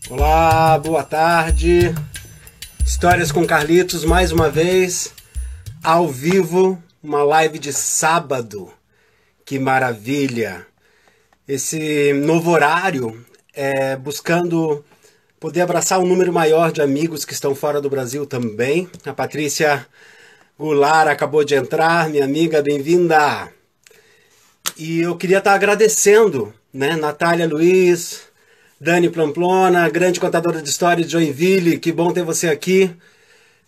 Olá, boa tarde. Histórias com Carlitos, mais uma vez, ao vivo, uma live de sábado. Que maravilha! Esse novo horário buscando poder abraçar um número maior de amigos que estão fora do Brasil também. A Patrícia Goulart acabou de entrar, minha amiga, bem-vinda! E eu queria estar agradecendo, né, Natália Luiz, Dani Plamplona, grande contadora de história de Joinville, que bom ter você aqui.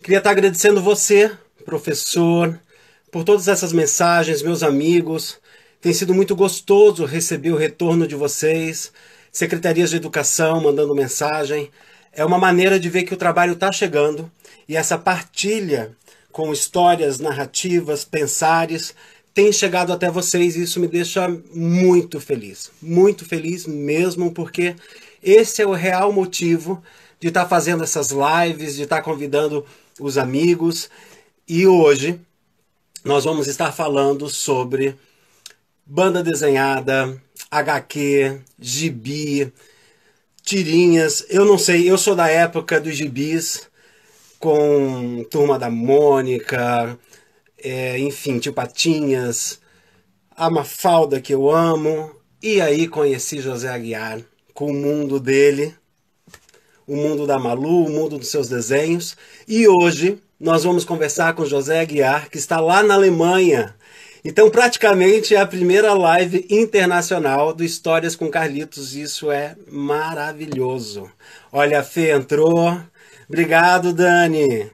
Queria estar agradecendo você, professor, por todas essas mensagens, meus amigos. Tem sido muito gostoso receber o retorno de vocês, secretarias de educação mandando mensagem. É uma maneira de ver que o trabalho está chegando e essa partilha com histórias, narrativas, pensares, tem chegado até vocês e isso me deixa muito feliz mesmo, porque esse é o real motivo de estar fazendo essas lives, de estar convidando os amigos. E hoje nós vamos estar falando sobre banda desenhada, HQ, gibi, tirinhas. Eu não sei, eu sou da época dos gibis, com Turma da Mônica, enfim, Tio Patinhas, a Mafalda, que eu amo. E aí conheci José Aguiar com o mundo dele, o mundo da Malu, o mundo dos seus desenhos. E hoje nós vamos conversar com José Aguiar, que está lá na Alemanha. Então praticamente é a primeira live internacional do Histórias com Carlitos. Isso é maravilhoso. Olha, a Fê entrou. Obrigado, Dani.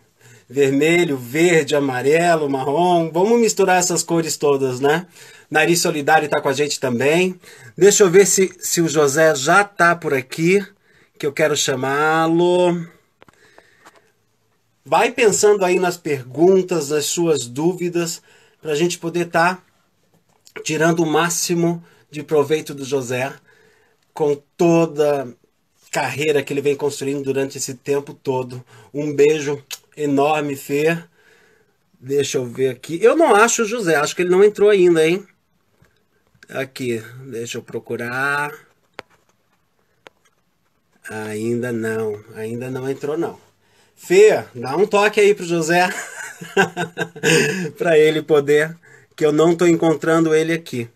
Vermelho, verde, amarelo, marrom. Vamos misturar essas cores todas, né? Nariz Solidário está com a gente também. Deixa eu ver se o José já está por aqui, que eu quero chamá-lo. Vai pensando aí nas perguntas, nas suas dúvidas, para a gente poder estar tirando o máximo de proveito do José, com toda carreira que ele vem construindo durante esse tempo todo. Um beijo enorme, Fê. Deixa eu ver aqui. Eu não acho o José, acho que ele não entrou ainda, hein? Aqui, deixa eu procurar. Ainda não entrou não. Fê, dá um toque aí pro José, para ele poder, que eu não estou encontrando ele aqui.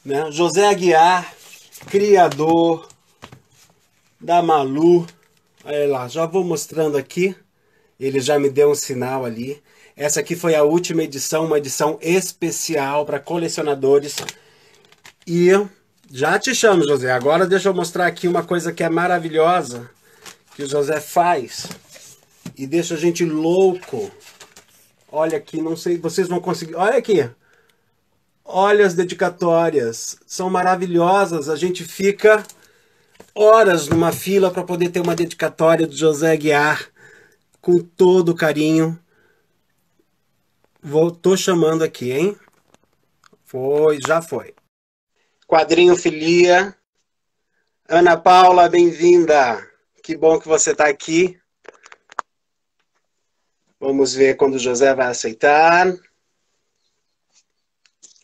Né? José Aguiar, criador da Malu. Olha lá, já vou mostrando aqui. Ele já me deu um sinal ali. Essa aqui foi a última edição, uma edição especial para colecionadores. E já te chamo, José. Agora deixa eu mostrar aqui uma coisa que é maravilhosa, que o José faz e deixa a gente louco. Olha aqui, não sei, vocês vão conseguir. Olha aqui. Olha as dedicatórias. São maravilhosas. A gente fica horas numa fila para poder ter uma dedicatória do José Aguiar, com todo carinho. Tô chamando aqui, hein? Já foi. Quadrinho Filia. Ana Paula, bem-vinda. Que bom que você está aqui. Vamos ver quando o José vai aceitar.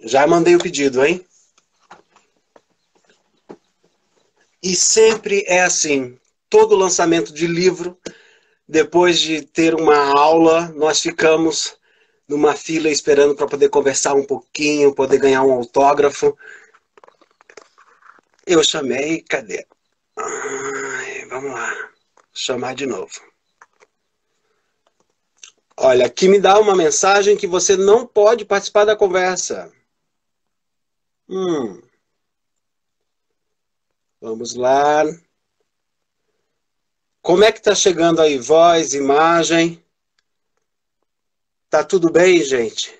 Já mandei o pedido, hein? E sempre é assim. Todo lançamento de livro, depois de ter uma aula, nós ficamos numa fila esperando para poder conversar um pouquinho, poder ganhar um autógrafo. Eu chamei, cadê? Ai, vamos lá, chamar de novo. Olha, aqui me dá uma mensagem que você não pode participar da conversa. Vamos lá. Como é que tá chegando aí? Voz, imagem? Tá tudo bem, gente?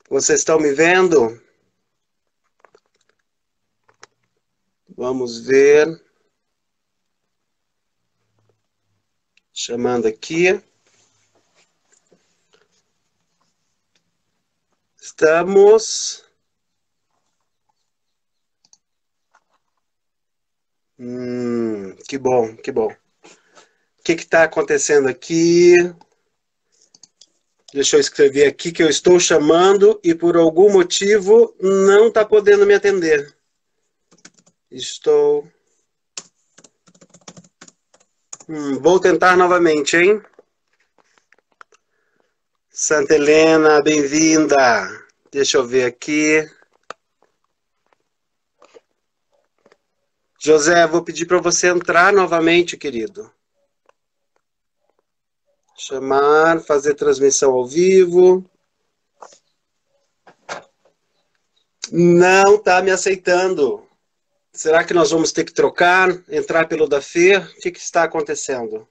Vocês estão me vendo? Vamos ver. Chamando aqui. Estamos. Que bom, que bom. O que está acontecendo aqui? Deixa eu escrever aqui que eu estou chamando e por algum motivo não está podendo me atender. Estou. Vou tentar novamente, hein? Santa Helena, bem-vinda. Deixa eu ver aqui. José, vou pedir para você entrar novamente, querido. Chamar, fazer transmissão ao vivo. Não está me aceitando. Será que nós vamos ter que trocar, entrar pelo da Fer? O que está acontecendo?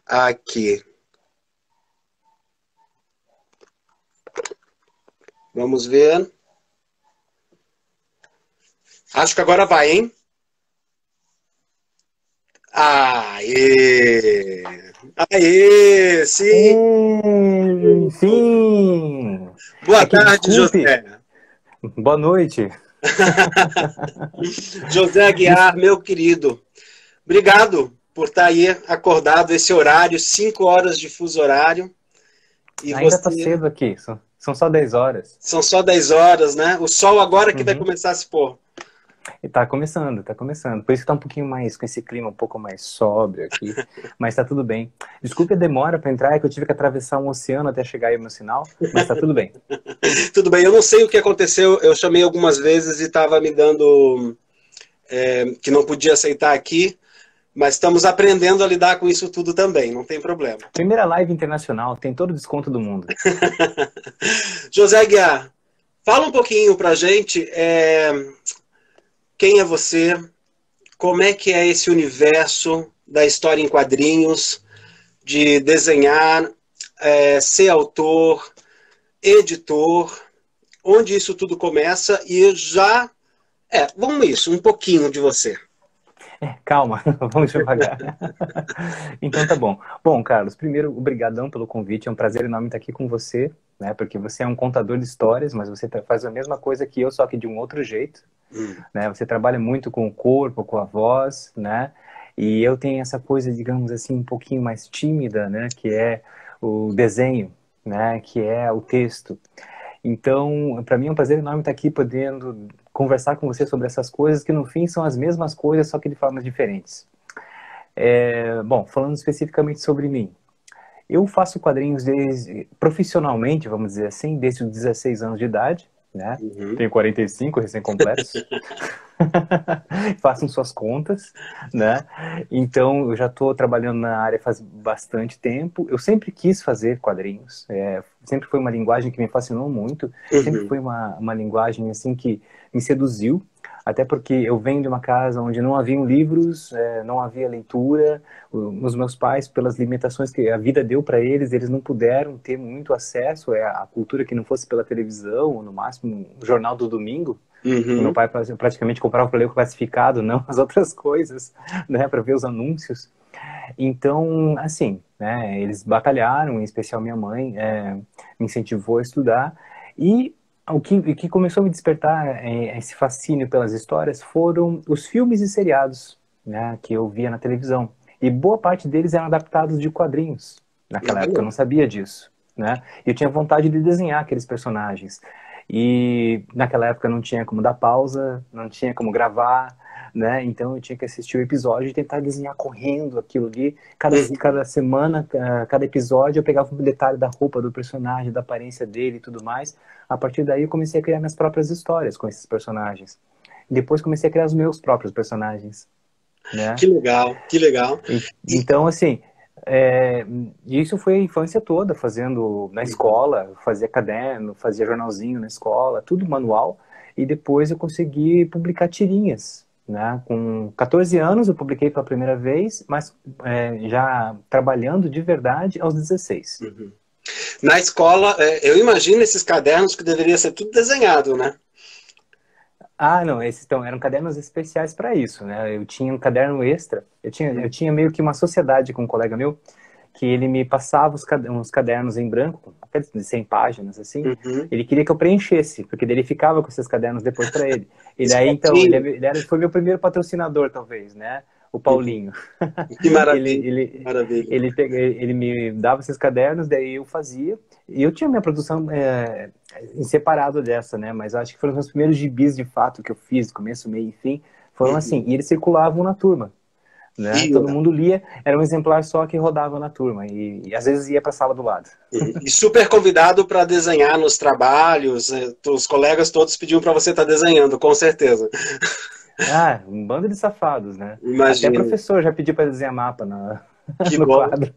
Aqui. Vamos ver. Acho que agora vai, hein? Aê! Aê! Sim! Sim! Boa É que tarde, desculpe. José. Boa noite. José Des- Aguiar, meu querido. Obrigado por estar aí acordado esse horário, 5 horas de fuso horário. E Ainda tá você... cedo aqui. São só 10 horas. São só 10 horas, né? O sol agora que vai Uhum. começar a se pôr. E tá começando, tá começando. Por isso que tá um pouquinho mais, com esse clima um pouco mais sóbrio aqui. Mas tá tudo bem. Desculpe a demora para entrar, é que eu tive que atravessar um oceano até chegar aí no sinal. Mas tá tudo bem. Tudo bem, eu não sei o que aconteceu. Eu chamei algumas vezes e estava me dando que não podia aceitar aqui. Mas estamos aprendendo a lidar com isso tudo também, não tem problema. Primeira live internacional, tem todo o desconto do mundo. José Aguiar, fala um pouquinho pra gente quem é você, como é que é esse universo da história em quadrinhos, de desenhar, ser autor, editor, onde isso tudo começa e já... vamos isso, um pouquinho de você. Calma, vamos devagar. Então tá bom. Bom, Carlos, primeiro, obrigadão pelo convite. É um prazer enorme estar aqui com você, né? Porque você é um contador de histórias, mas você faz a mesma coisa que eu, só que de um outro jeito, né? Você trabalha muito com o corpo, com a voz, né? E eu tenho essa coisa, digamos assim, um pouquinho mais tímida, né? Que é o desenho, né? Que é o texto. Então, para mim é um prazer enorme estar aqui podendo conversar com você sobre essas coisas que no fim são as mesmas coisas, só que de formas diferentes. Bom, falando especificamente sobre mim, eu faço quadrinhos profissionalmente, vamos dizer assim, desde os 16 anos de idade, né? Tenho 45 recém-completos. Façam suas contas, né? Então, eu já estou trabalhando na área faz bastante tempo. Eu sempre quis fazer quadrinhos. Sempre foi uma linguagem que me fascinou muito. Sempre foi uma linguagem, assim, que me seduziu. Até porque eu venho de uma casa onde não haviam livros, não havia leitura. Os meus pais, pelas limitações que a vida deu para eles, eles não puderam ter muito acesso à cultura que não fosse pela televisão, ou no máximo o jornal do domingo. O meu pai praticamente comprava para ler o classificado, não as outras coisas, né, para ver os anúncios. Então, assim, né, eles batalharam, em especial minha mãe, me incentivou a estudar. E o que começou a me despertar esse fascínio pelas histórias foram os filmes e seriados, né, que eu via na televisão. E boa parte deles eram adaptados de quadrinhos. Naquela época eu não sabia disso, né? E eu tinha vontade de desenhar aqueles personagens. E naquela época não tinha como dar pausa, não tinha como gravar, né? Então eu tinha que assistir o episódio e tentar desenhar correndo aquilo ali. Cada semana, cada episódio, eu pegava um detalhe da roupa do personagem, da aparência dele e tudo mais. A partir daí eu comecei a criar minhas próprias histórias com esses personagens. Depois comecei a criar os meus próprios personagens, né? Que legal, que legal. Então, assim, isso foi a infância toda, fazendo na escola, fazia caderno, fazia jornalzinho na escola, tudo manual, e depois eu consegui publicar tirinhas, né? Com 14 anos eu publiquei pela primeira vez, mas já trabalhando de verdade aos 16. Na escola, eu imagino esses cadernos que deveria ser tudo desenhado, né? Ah, não, esses eram cadernos especiais para isso, né? Eu tinha um caderno extra, eu tinha meio que uma sociedade com um colega meu, que ele me passava uns cadernos em branco, aqueles de 100 páginas, assim. Ele queria que eu preenchesse, porque daí ele ficava com esses cadernos depois para ele. E daí, então, Espertinho. foi meu primeiro patrocinador, talvez, né? o Paulinho. Que Ele, maravilha, ele, maravilha. ele me dava esses cadernos, daí eu fazia. E eu tinha minha produção em separado dessa, né? Mas acho que foram os meus primeiros gibis de fato que eu fiz, começo, meio e fim. Foram assim. Uhum. E eles circulavam na turma, né? Todo E, mundo lia, era um exemplar só que rodava na turma. E às vezes ia para a sala do lado. e super convidado para desenhar nos trabalhos. Os colegas todos pediam para você estar desenhando, com certeza. Ah, um bando de safados, né? Até Imagino. professor já pediu para desenhar mapa Que no bom. quadro.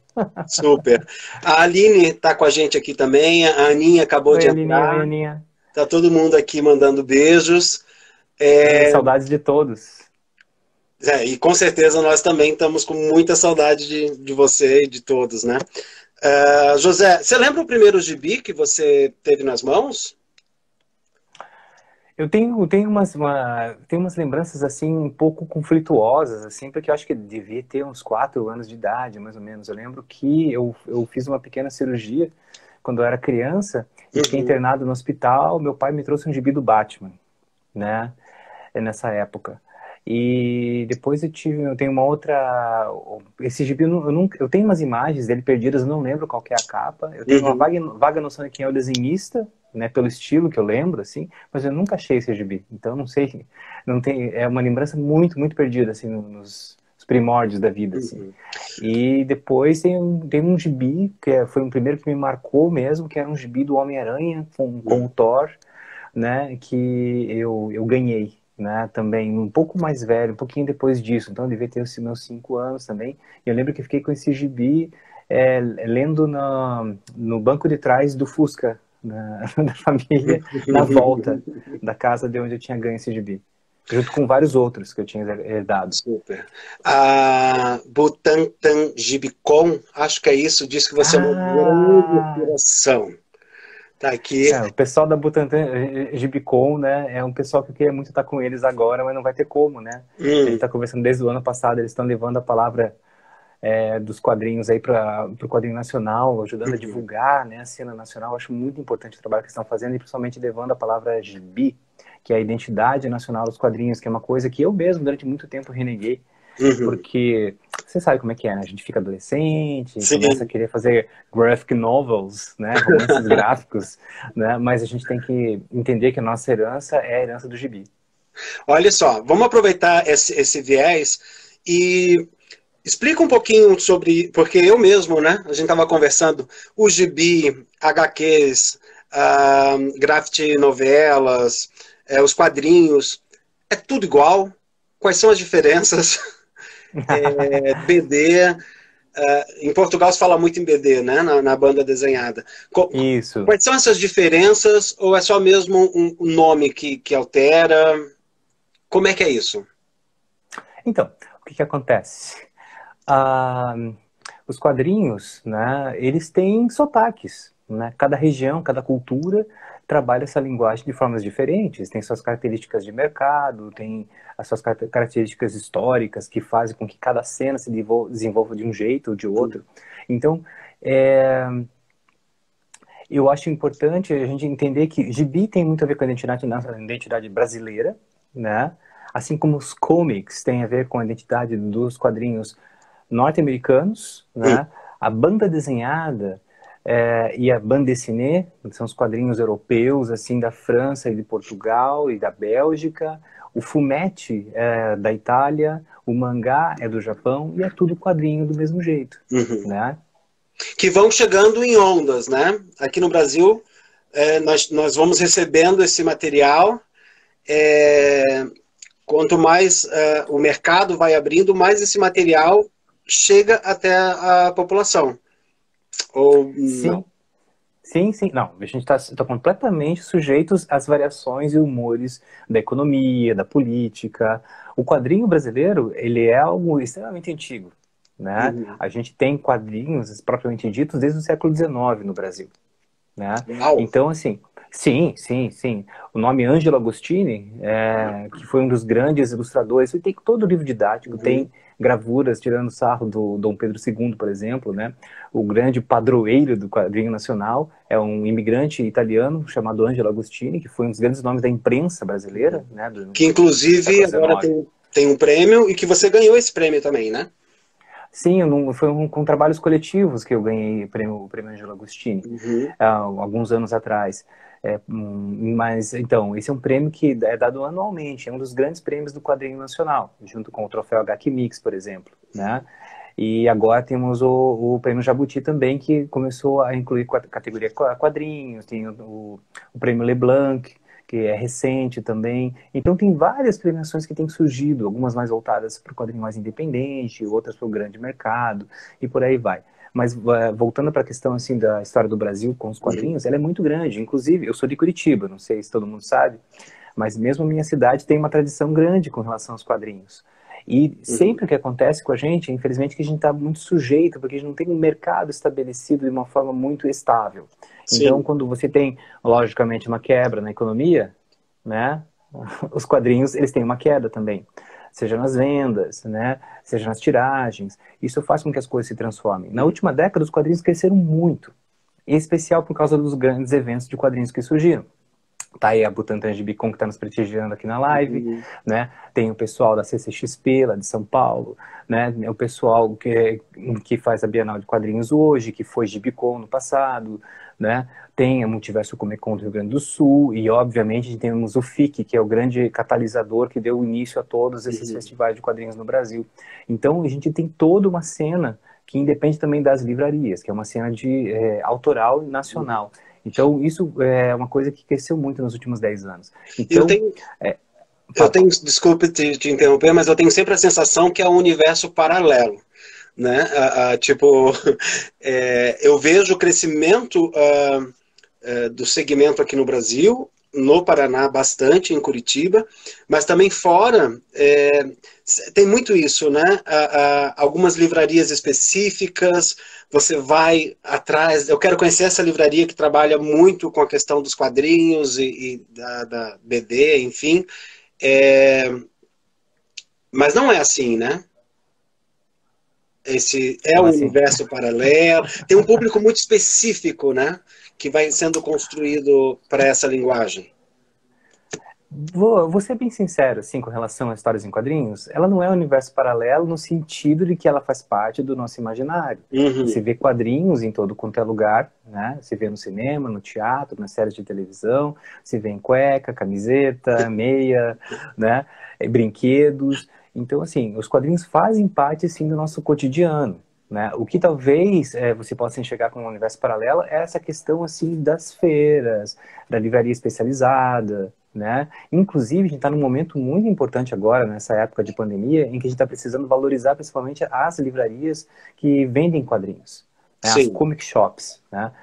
Super. A Aline está com a gente aqui também. A Aninha acabou Oi, de Aline, oi, entrar. Aninha. Tá todo mundo aqui mandando beijos. Oi, É, saudades de todos. e com certeza nós também estamos com muita saudade de você e de todos, né? José, você lembra o primeiro gibi que você teve nas mãos? Tenho umas lembranças assim um pouco conflituosas, assim, porque eu acho que devia ter uns 4 anos de idade, mais ou menos. Eu lembro que eu fiz uma pequena cirurgia quando eu era criança e fiquei Uhum, internado no hospital. Meu pai me trouxe um gibi do Batman, né? Nessa época. E depois eu tenho uma outra, esse gibi eu tenho umas imagens dele perdidas, eu não lembro qual que é a capa. Eu tenho uma uhum, vaga noção de quem é o desenhista, né, pelo estilo que eu lembro, assim, mas eu nunca achei esse gibi. Então não sei, não tem, é uma lembrança muito, muito perdida, assim, nos primórdios da vida, assim. uhum, E depois tem um gibi, foi o primeiro que me marcou mesmo, que era um gibi do Homem-Aranha com o uhum. Thor, né, que eu ganhei, né, também um pouco mais velho, um pouquinho depois disso, então eu devia ter os meus 5 anos também, e eu lembro que fiquei com esse gibi lendo no banco de trás do Fusca da família, na volta da casa de onde eu tinha ganho esse gibi, junto com vários outros que eu tinha herdado. Super. A Butantan Gibicon, acho que é isso, diz que você é uma grande Ah, inspiração. Tá aqui. o pessoal da Butantan Gibicon, né, é um pessoal que eu queria muito estar com eles agora, mas não vai ter como, né? A gente Hum, está conversando desde o ano passado, eles estão levando a palavra dos quadrinhos aí para o quadrinho nacional, ajudando a uhum, divulgar, né, a cena nacional. Eu acho muito importante o trabalho que eles estão fazendo e principalmente levando a palavra gibi, que é a identidade nacional dos quadrinhos, que é uma coisa que eu mesmo durante muito tempo reneguei, uhum. porque você sabe como é que é, né? A gente fica adolescente, começa a Sim. querer fazer graphic novels, né? Romances gráficos, né? Mas a gente tem que entender que a nossa herança é a herança do gibi. Olha só, vamos aproveitar esse viés e explica um pouquinho sobre, porque eu mesmo, né? A gente estava conversando, o gibi, HQs, graphic novelas, os quadrinhos, é tudo igual? Quais são as diferenças? BD, em Portugal se fala muito em BD, né? Na banda desenhada. Isso. Quais são essas diferenças ou é só mesmo um nome que altera? Como é que é isso? Então, o que que acontece? Ah, os quadrinhos, né, eles têm sotaques, né? Cada região, cada cultura trabalha essa linguagem de formas diferentes, tem suas características de mercado, tem as suas características históricas que fazem com que cada cena se desenvolva de um jeito ou de outro. Então, é, eu acho importante a gente entender que gibi tem muito a ver com a identidade brasileira, né? Assim como os comics têm a ver com a identidade dos quadrinhos norte-americanos, né? A banda desenhada e a bande dessinée, são os quadrinhos europeus, assim, da França e de Portugal e da Bélgica. O fumetti é da Itália, o mangá é do Japão e é tudo quadrinho do mesmo jeito, Uhum. né? Que vão chegando em ondas, né? Aqui no Brasil, nós vamos recebendo esse material. é, Quanto mais o mercado vai abrindo, mais esse material chega até a população. Ou não? Sim, sim, sim. Não, a gente está completamente sujeitos às variações e humores da economia, da política. O quadrinho brasileiro, ele é algo extremamente antigo, né? Uhum. A gente tem quadrinhos propriamente ditos desde o século XIX no Brasil, né? Uau! Então, assim, sim, sim, sim. O nome Ângelo Agostini, que foi um dos grandes ilustradores, ele tem todo o livro didático, Uhum. tem gravuras tirando sarro do Dom Pedro II, por exemplo, né? O grande padroeiro do quadrinho nacional é um imigrante italiano chamado Ângelo Agostini, que foi um dos grandes nomes da imprensa brasileira, né, do Que inclusive século agora XIX. tem um prêmio e que você ganhou esse prêmio também, né? Sim, foi com trabalhos coletivos que eu ganhei o prêmio Angelo Agostini, Uhum. há alguns anos atrás. Mas, então, esse é um prêmio que é dado anualmente, é um dos grandes prêmios do quadrinho nacional, junto com o troféu HQ Mix, por exemplo, né? E agora temos o prêmio Jabuti também, que começou a incluir categoria quadrinhos, tem o prêmio Leblanc, que é recente também. Então tem várias premiações que têm surgido, algumas mais voltadas para o quadrinho mais independente, outras para o grande mercado, e por aí vai. Mas voltando para a questão assim da história do Brasil com os quadrinhos, ela é muito grande. Inclusive, eu sou de Curitiba, não sei se todo mundo sabe, mas mesmo a minha cidade tem uma tradição grande com relação aos quadrinhos. E sempre o que acontece com a gente, infelizmente, que a gente está muito sujeito, porque a gente não tem um mercado estabelecido de uma forma muito estável. Então, Sim. quando você tem, logicamente, uma quebra na economia, né, os quadrinhos, eles têm uma queda também. Seja nas vendas, né, seja nas tiragens. Isso faz com que as coisas se transformem. Na última década, os quadrinhos cresceram muito. Em especial por causa dos grandes eventos de quadrinhos que surgiram. Tá aí a Butantan Gibicon que está nos prestigiando aqui na live, Uhum. né? Tem o pessoal da CCXP lá de São Paulo, né? O pessoal que faz a Bienal de Quadrinhos hoje, que foi Gibicon no passado, né? Tem a Multiverso Comic Con do Rio Grande do Sul e, obviamente, temos o FIC, que é o grande catalisador que deu início a todos esses festivais de quadrinhos no Brasil. Então, a gente tem toda uma cena que independe também das livrarias, que é uma cena autoral e nacional. Então, isso é uma coisa que cresceu muito nos últimos 10 anos. Eu Então, tenho, eu tenho, desculpe te interromper, mas eu tenho sempre a sensação que é um universo paralelo, né? Tipo, eu vejo o crescimento do segmento aqui no Brasil, no Paraná bastante, em Curitiba, mas também fora tem muito isso, né? Algumas livrarias específicas, você vai atrás, eu quero conhecer essa livraria que trabalha muito com a questão dos quadrinhos e da BD, enfim, mas não é assim, né? Esse é como um assim? universo paralelo, tem um público muito específico, né? Que vai sendo construído para essa linguagem. Vou ser bem sincero, assim, com relação às histórias em quadrinhos, ela não é um universo paralelo no sentido de que ela faz parte do nosso imaginário. Você Uhum. vê quadrinhos em todo quanto é lugar, né? Você vê no cinema, no teatro, nas séries de televisão, você vê em cueca, camiseta, meia, né? Brinquedos. Então, assim, os quadrinhos fazem parte, assim, do nosso cotidiano. Né? O que talvez você possa enxergar como um universo paralelo é essa questão assim das feiras, da livraria especializada, né? Inclusive, a gente está num momento muito importante agora, nessa época de pandemia, em que a gente está precisando valorizar principalmente as livrarias que vendem quadrinhos, né? As Sim. comic shops, né?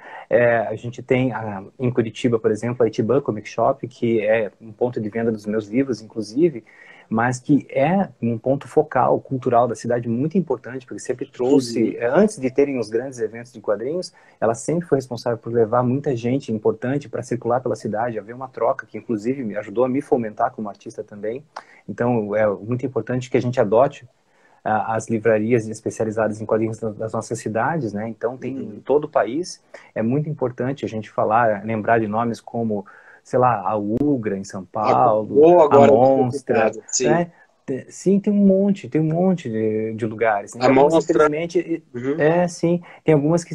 A gente tem em Curitiba, por exemplo, a Itiban Comic Shop, que é um ponto de venda dos meus livros, inclusive, mas que é um ponto focal cultural da cidade muito importante, porque sempre trouxe, Uhum. antes de terem os grandes eventos de quadrinhos, ela sempre foi responsável por levar muita gente importante para circular pela cidade, haver uma troca, que inclusive me ajudou a me fomentar como artista também. Então é muito importante que a gente adote as livrarias especializadas em quadrinhos das nossas cidades, né? Então tem em Uhum. todo o país. É muito importante a gente falar, lembrar de nomes como, sei lá, a Ugra em São Paulo, Ou a agora Monstra, sim. né? Sim, tem um monte de lugares, né? A E algumas, mostra. infelizmente, Uhum. sim, tem algumas que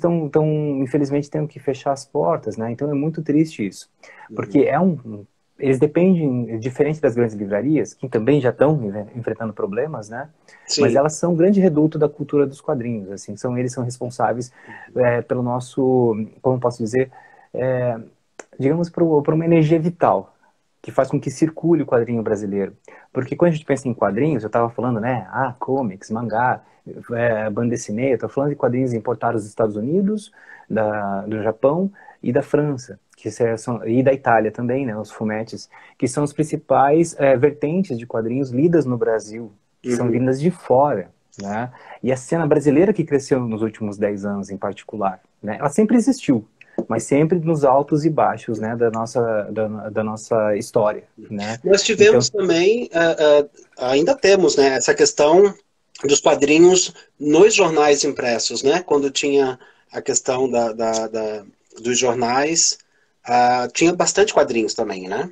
infelizmente, tendo que fechar as portas, né? Então é muito triste isso, porque Uhum. eles dependem, diferente das grandes livrarias, que também já estão enfrentando problemas, né? Mas Sim. elas são um grande reduto da cultura dos quadrinhos, assim, eles são responsáveis pelo nosso, como posso dizer, é, digamos, por uma energia vital, que faz com que circule o quadrinho brasileiro. Porque quando a gente pensa em quadrinhos, eu estava falando, né, comics, mangá, banda dessinée, eu estou falando de quadrinhos importados dos Estados Unidos, do Japão e da França, e da Itália também, né, os fumettes, que são os principais vertentes de quadrinhos lidas no Brasil, que são Uhum. vindas de fora, né? E a cena brasileira que cresceu nos últimos 10 anos em particular, né? Ela sempre existiu, mas sempre nos altos e baixos, né, da nossa história, né? Nós Então, tivemos também, ainda temos, né, essa questão dos quadrinhos nos jornais impressos, né? Quando tinha a questão dos jornais, tinha bastante quadrinhos também, né?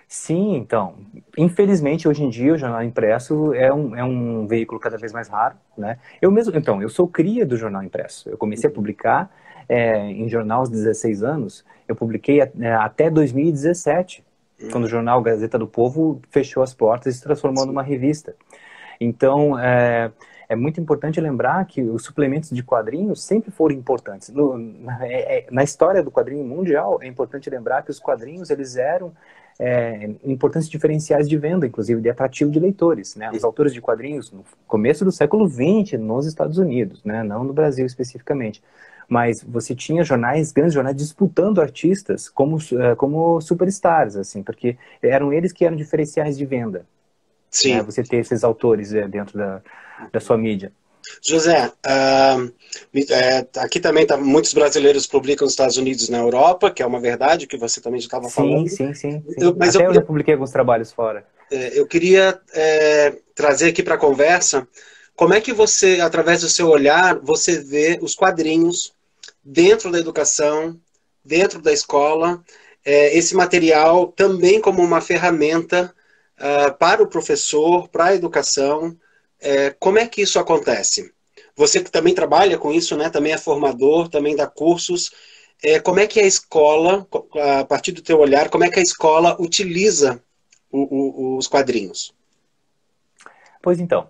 Sim, então, infelizmente hoje em dia o jornal impresso é um veículo cada vez mais raro, né? Eu mesmo, então, eu sou cria do jornal impresso. Eu comecei a publicar em jornal aos 16 anos. Eu publiquei até 2017, quando o jornal Gazeta do Povo fechou as portas e se transformou Sim. numa revista. Então, é muito importante lembrar que os suplementos de quadrinhos sempre foram importantes. Na história do quadrinho mundial, é importante lembrar que os quadrinhos eles eram importantes diferenciais de venda, inclusive de atrativo de leitores, né? Os autores de quadrinhos no começo do século XX nos Estados Unidos, né? Não no Brasil especificamente, mas você tinha jornais, grandes jornais disputando artistas como superstars, assim, porque eram eles que eram diferenciais de venda, né? Sim. Você ter esses autores dentro da sua mídia. José, aqui também muitos brasileiros publicam nos Estados Unidos e na Europa, que é uma verdade que você também já estava Sim, falando. sim, sim, sim. Mas Até eu já publiquei alguns trabalhos fora. eu queria trazer aqui para a conversa como é que você, através do seu olhar, você vê os quadrinhos dentro da educação, dentro da escola, esse material também como uma ferramenta para o professor, para a educação. Como é que isso acontece? Você que também trabalha com isso, né? Também é formador, também dá cursos. Como é que a escola, a partir do teu olhar, como é que a escola utiliza os quadrinhos? Pois então,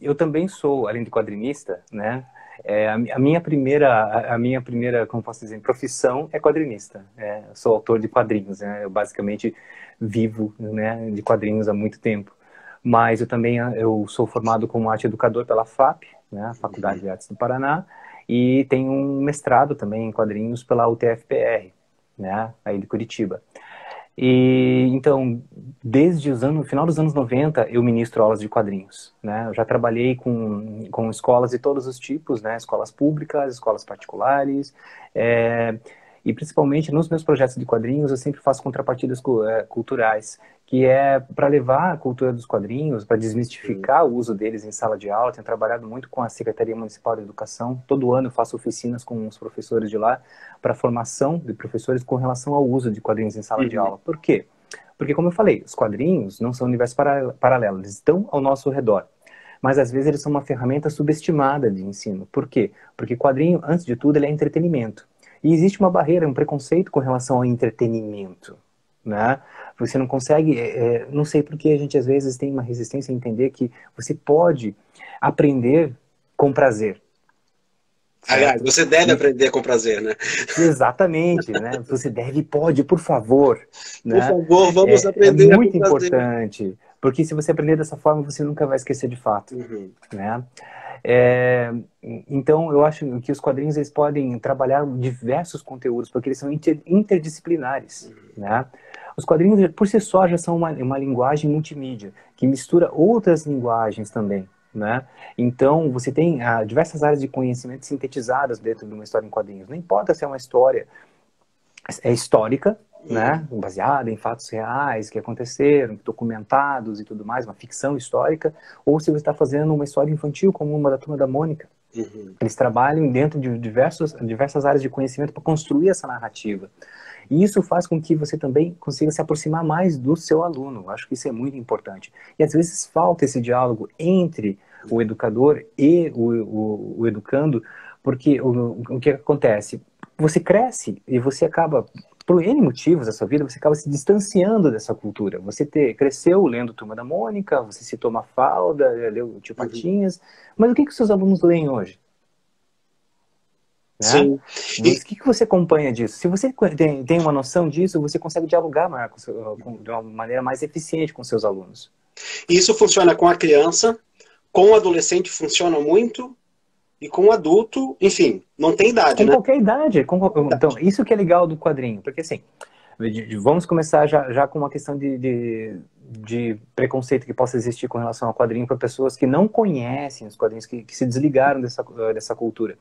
eu também sou, além de quadrinista, né? A minha primeira, como posso dizer, profissão é quadrinista. Eu sou autor de quadrinhos, né? Eu basicamente vivo, né, de quadrinhos há muito tempo. Mas eu sou formado como arte educador pela FAP, né, a Faculdade de Artes do Paraná, e tenho um mestrado também em quadrinhos pela UTFPR, né, aí de Curitiba. E então, desde o final dos anos 90, eu ministro aulas de quadrinhos, né? Eu já trabalhei com escolas de todos os tipos, né? Escolas públicas, escolas particulares, e principalmente nos meus projetos de quadrinhos eu sempre faço contrapartidas culturais, que é para levar a cultura dos quadrinhos, para desmistificar o uso deles em sala de aula. Tenho trabalhado muito com a Secretaria Municipal de Educação. Todo ano eu faço oficinas com os professores de lá para formação de professores com relação ao uso de quadrinhos em sala de aula. Por quê? Porque, como eu falei, os quadrinhos não são universos paralelos, eles estão ao nosso redor. Mas, às vezes, eles são uma ferramenta subestimada de ensino. Por quê? Porque quadrinho, antes de tudo, ele é entretenimento. E existe uma barreira, um preconceito com relação ao entretenimento, né? Você não consegue, não sei por que a gente, às vezes, tem uma resistência a entender que você pode aprender com prazer. Aliás, você deve aprender com prazer, né? Exatamente, né? Você deve, pode, por favor, Por né? favor, vamos É aprender com muito prazer. importante, porque se você aprender dessa forma, você nunca vai esquecer de fato, né? Então, eu acho que os quadrinhos eles podem trabalhar diversos conteúdos, porque eles são interdisciplinares, né? Os quadrinhos, por si só, já são uma linguagem multimídia, que mistura outras linguagens também, né? Então, você tem diversas áreas de conhecimento sintetizadas dentro de uma história em quadrinhos. Não importa se é uma história histórica, né, baseada em fatos reais que aconteceram, documentados e tudo mais, uma ficção histórica, ou se você está fazendo uma história infantil, como uma da Turma da Mônica. Eles trabalham dentro de diversas áreas de conhecimento para construir essa narrativa. E isso faz com que você também consiga se aproximar mais do seu aluno. Acho que isso é muito importante. E às vezes falta esse diálogo entre o educador e o educando, porque o que acontece? Você cresce e você acaba, por N motivos da sua vida, você acaba se distanciando dessa cultura. Você cresceu lendo Turma da Mônica, você citou Mafalda, leu Tio Patinhas, mas o que os seus alunos leem hoje? Né? Sim. O que você acompanha disso? Se você tem uma noção disso, você consegue dialogar de uma maneira mais eficiente com seus alunos. Isso funciona com a criança, com o adolescente funciona muito, e com o adulto, enfim, não tem idade, Com né? qualquer idade. Então, isso que é legal do quadrinho, porque assim, vamos começar já com uma questão de preconceito que possa existir com relação ao quadrinho para pessoas que não conhecem os quadrinhos, que se desligaram dessa cultura.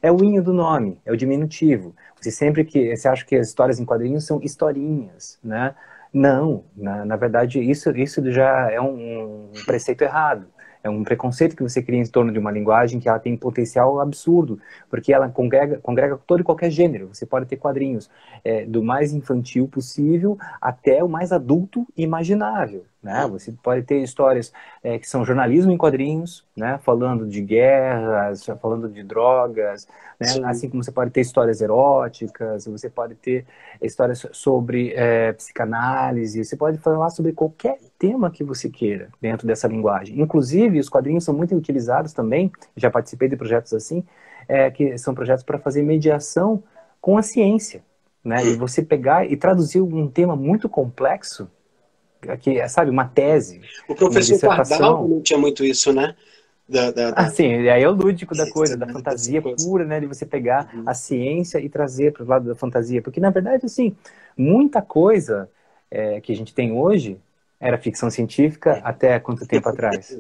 É o inho do nome, é o diminutivo. Você acha que as histórias em quadrinhos são historinhas, né? Não, na verdade isso já é um preceito errado. É um preconceito que você cria em torno de uma linguagem que ela tem potencial absurdo, porque ela congrega todo e qualquer gênero. Você pode ter quadrinhos do mais infantil possível até o mais adulto imaginável, né? Você pode ter histórias que são jornalismo em quadrinhos, né? Falando de guerras, falando de drogas, né? Assim como você pode ter histórias eróticas, você pode ter histórias sobre psicanálise, você pode falar sobre qualquer tema que você queira dentro dessa linguagem. Inclusive, os quadrinhos são muito utilizados também, já participei de projetos assim, que são projetos para fazer mediação com a ciência, né? De você pegar e traduzir um tema muito complexo, que é, sabe, uma tese, O uma professor Pardal dissertação. não tinha muito isso, né? Sim, e aí é o lúdico da coisa, da Dessa fantasia coisa. pura, né? De você pegar a ciência e trazer para o lado da fantasia. Porque, na verdade, assim, muita coisa que a gente tem hoje era ficção científica até quanto tempo atrás?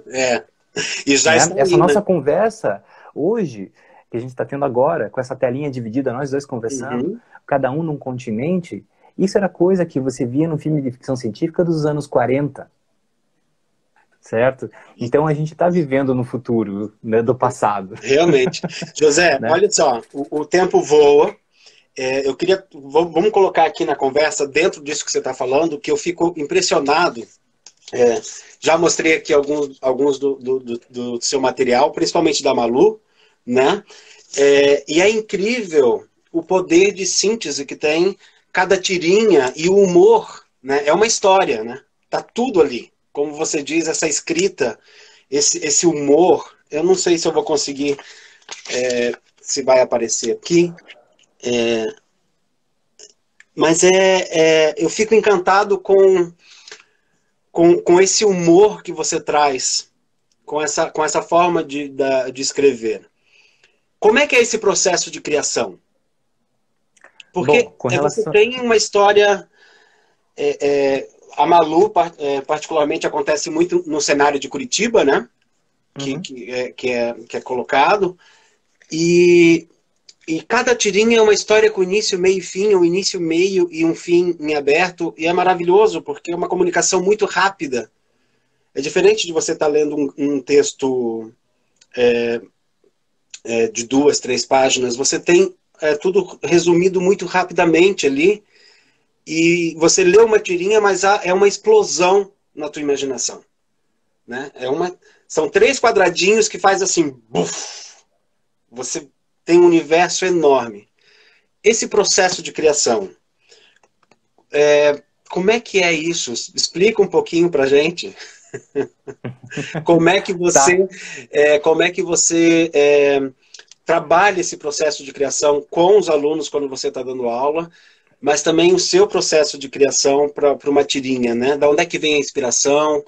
E já Né? está Essa aí, né? nossa conversa hoje, que a gente está tendo agora, com essa telinha dividida, nós dois conversando, cada um num continente, isso era coisa que você via no filme de ficção científica dos anos 40. Certo? Então a gente está vivendo no futuro, né, do passado. Realmente. José, Né? olha só, o tempo voa. Eu queria, vamos colocar aqui na conversa, dentro disso que você está falando, que eu fico impressionado. Já mostrei aqui alguns do seu material, principalmente da Malu, né? E é incrível o poder de síntese que tem cada tirinha e o humor, né? É uma história, né? Tá tudo ali. Como você diz, essa escrita, esse humor, eu não sei se eu vou conseguir, se vai aparecer aqui, mas eu fico encantado com esse humor que você traz, com essa forma de escrever. Como é que é esse processo de criação? Porque Bom, com você relação... tem uma história... a Malu, particularmente, acontece muito no cenário de Curitiba, né? Que é colocado. E cada tirinha é uma história com início, meio e fim, um início, meio e um fim em aberto. E é maravilhoso, porque é uma comunicação muito rápida. É diferente de você estar lendo um texto de 2, 3 páginas. Você tem tudo resumido muito rapidamente ali. E você lê uma tirinha, mas é uma explosão na tua imaginação. Né? São 3 quadradinhos que faz assim, buf, você tem um universo enorme. Esse processo de criação, como é que é isso? Explica um pouquinho pra gente. Como é que você, trabalha esse processo de criação com os alunos quando você está dando aula, mas também o seu processo de criação para uma tirinha, né? Da onde é que vem a inspiração,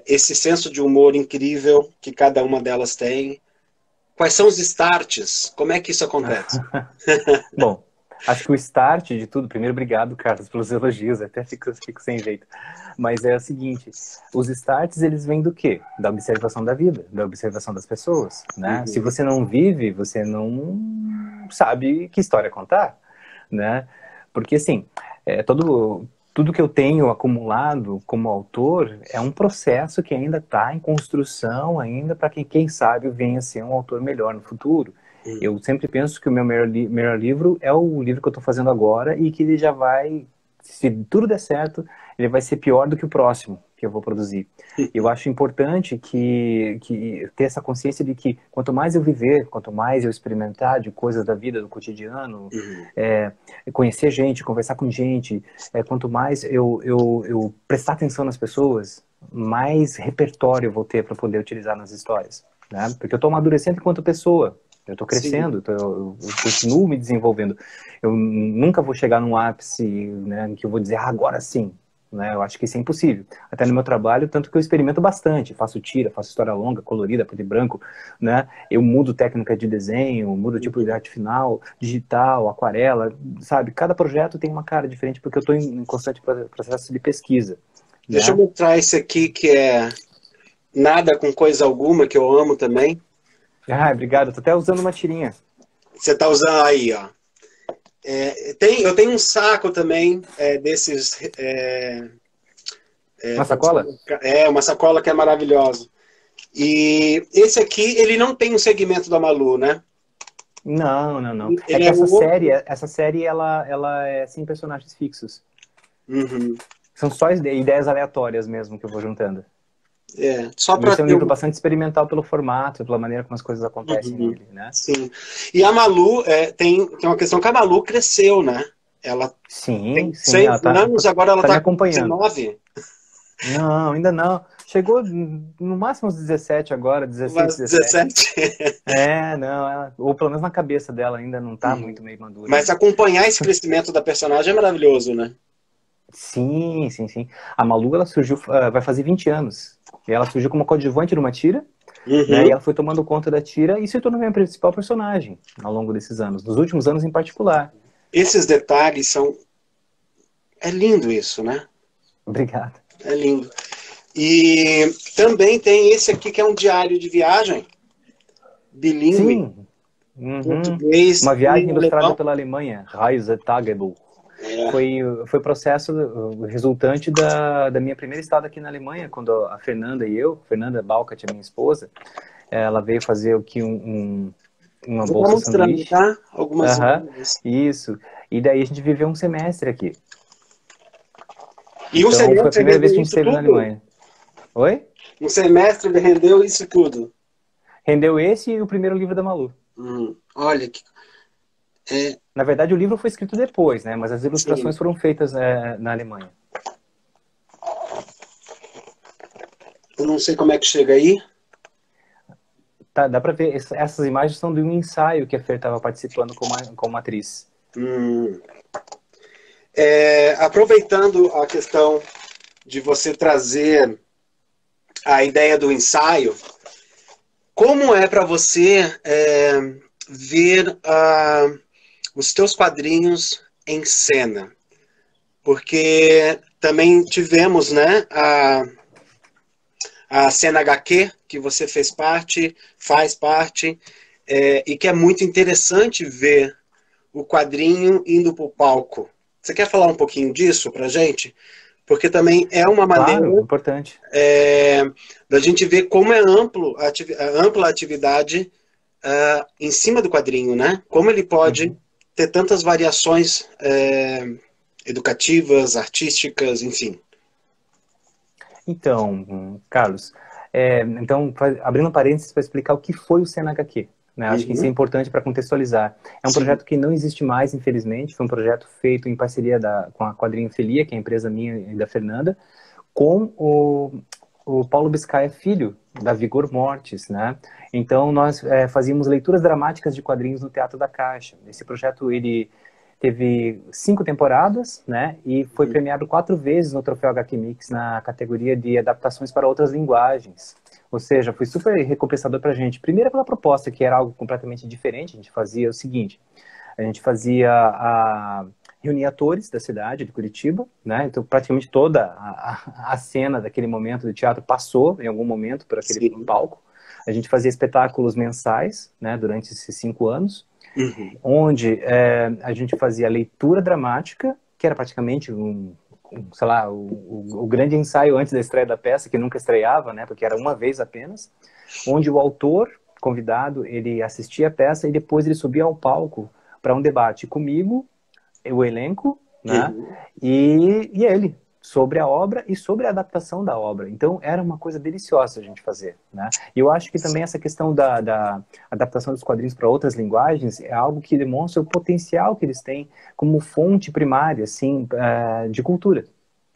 esse senso de humor incrível que cada uma delas tem. Quais são os starts? Como é que isso acontece? Bom, acho que o start de tudo... Primeiro, obrigado, Carlos, pelos elogios. Até fico sem jeito. Mas é o seguinte, os starts, eles vêm do quê? Da observação da vida, da observação das pessoas, né? Se você não vive, você não sabe que história contar, né? Porque, assim, tudo que eu tenho acumulado como autor é um processo que ainda está em construção, ainda para que, quem sabe, venha a ser um autor melhor no futuro. Eu sempre penso que o meu melhor livro é o livro que eu estou fazendo agora e que ele já vai, se tudo der certo, ele vai ser pior do que o próximo que eu vou produzir. Eu acho importante que ter essa consciência de que quanto mais eu viver, quanto mais eu experimentar de coisas da vida, do cotidiano, conhecer gente, conversar com gente, quanto mais eu prestar atenção nas pessoas, mais repertório eu vou ter para poder utilizar nas histórias, né? Porque eu estou amadurecendo enquanto pessoa. Eu estou crescendo, eu continuo me desenvolvendo. Eu nunca vou chegar num ápice, né, que eu vou dizer, agora sim. Né? Eu acho que isso é impossível. Até no meu trabalho, tanto que eu experimento bastante. Faço tira, faço história longa, colorida, preto e branco. Né? Eu mudo técnica de desenho, mudo tipo de arte final, digital, aquarela. Sabe? Cada projeto tem uma cara diferente, porque eu estou em constante processo de pesquisa. Deixa eu mostrar esse aqui, que é Nada com Coisa Alguma, que eu amo também. Obrigado. Estou até usando uma tirinha. Você está usando aí, ó. Eu tenho um saco também desses... Uma sacola? Uma sacola que é maravilhosa. E esse aqui, ele não tem um segmento da Malu, né? Não, não, não. É Ele que é outro. essa série ela é sem personagens fixos. Uhum. São só ideias aleatórias mesmo que eu vou juntando. É, só E para esse é um ter livro um. bastante experimental pelo formato, pela maneira como as coisas acontecem Uhum. nele, né? Sim. E a Malu, tem uma questão que a Malu cresceu, né? Ela Sim, tem sim, 6 ela anos, agora ela tá me está com acompanhando. 19. Não, ainda não. Chegou no máximo uns 17 agora, 16, Mas 17. 17. É, não, ou pelo menos na cabeça dela ainda não tá Uhum. muito meio madura Mas ainda. acompanhar esse crescimento da personagem é maravilhoso, né? Sim, sim, sim. A Malu, ela surgiu, vai fazer 20 anos. E ela surgiu como coadjuvante numa tira, né? E Uhum. ela foi tomando conta da tira e se tornou minha principal personagem ao longo desses anos, nos últimos anos em particular. Esses detalhes são. É lindo isso, né? Obrigado. É lindo. E também tem esse aqui que é um diário de viagem, bilíngue, Sim, uhum. português Uma e viagem ilustrada alemão. pela Alemanha, Reisetagebuch. É. Foi processo resultante da minha primeira estada aqui na Alemanha, quando a Fernanda e eu, Fernanda Balcat, a minha esposa, ela veio fazer aqui uma Vou estar bolsa mostrando, sanduíche. tá? Algumas Aham, imagens. isso. E daí a gente viveu um semestre aqui. E um Então foi a semestre primeira vez rendeu que a gente isso esteve na tudo? Alemanha. Oi? Um semestre rendeu isso tudo. Rendeu esse e o primeiro livro da Malu. Olha, que, é, Na verdade, o livro foi escrito depois, né? Mas as sim. ilustrações foram feitas na Alemanha. Eu não sei como é que chega aí. Tá, dá pra ver, essas imagens são de um ensaio que a Fer estava participando como atriz. Hum. Aproveitando a questão de você trazer a ideia do ensaio, como é para você ver os teus quadrinhos em cena? Porque também tivemos, né, a cena HQ, que você faz parte, e que é muito interessante ver o quadrinho indo para o palco. Você quer falar um pouquinho disso para gente? Porque também é uma maneira Claro, importante. da gente ver como é ampla a atividade em cima do quadrinho, né? Como ele pode Uhum. ter tantas variações educativas, artísticas, enfim. Então, Carlos, então, abrindo parênteses para explicar o que foi o CNHQ, né? Acho que isso é Uhum. importante para contextualizar. É um Sim. projeto que não existe mais, infelizmente. Foi um projeto feito em parceria com a Quadrinho Filia, que é a empresa minha e da Fernanda, com o Paulo Biscaia Filho, da Vigor Mortis, né? Então, nós fazíamos leituras dramáticas de quadrinhos no Teatro da Caixa. Esse projeto, ele teve 5 temporadas, né? E foi Uhum. premiado 4 vezes no Troféu HQ Mix na categoria de adaptações para outras linguagens. Ou seja, foi super recompensador para a gente. Primeiro pela proposta, que era algo completamente diferente. A gente fazia o seguinte, a gente reunia atores da cidade de Curitiba, né? Então praticamente toda a cena daquele momento do teatro passou em algum momento por aquele Sim. palco. A gente fazia espetáculos mensais, né? Durante esses 5 anos, Uhum. onde a gente fazia leitura dramática, que era praticamente sei lá, o grande ensaio antes da estreia da peça, que nunca estreava, né? Porque era uma vez apenas, onde o autor convidado, ele assistia a peça e depois ele subia ao palco para um debate comigo, o elenco, né? Uhum. E ele, sobre a obra e sobre a adaptação da obra. Então, era uma coisa deliciosa a gente fazer, né? E eu acho que também essa questão da adaptação dos quadrinhos para outras linguagens é algo que demonstra o potencial que eles têm como fonte primária, assim, de cultura.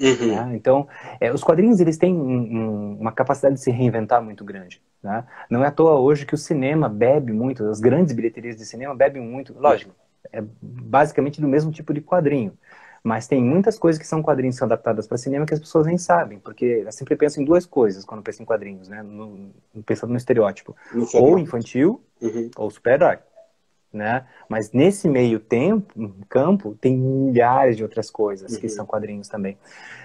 Uhum. Né? Então, os quadrinhos eles têm uma capacidade de se reinventar muito grande. Né? Não é à toa hoje que o cinema bebe muito, as grandes bilheterias de cinema bebem muito, lógico, é basicamente do mesmo tipo de quadrinho. Mas tem muitas coisas que são quadrinhos que são adaptadas para cinema que as pessoas nem sabem, porque elas sempre pensam em duas coisas quando pensam em quadrinhos, né? Pensando no estereótipo, Não foi ou mal. infantil Uhum. ou super-herói. Né? Mas nesse meio campo, tem milhares de outras coisas que Uhum. são quadrinhos também.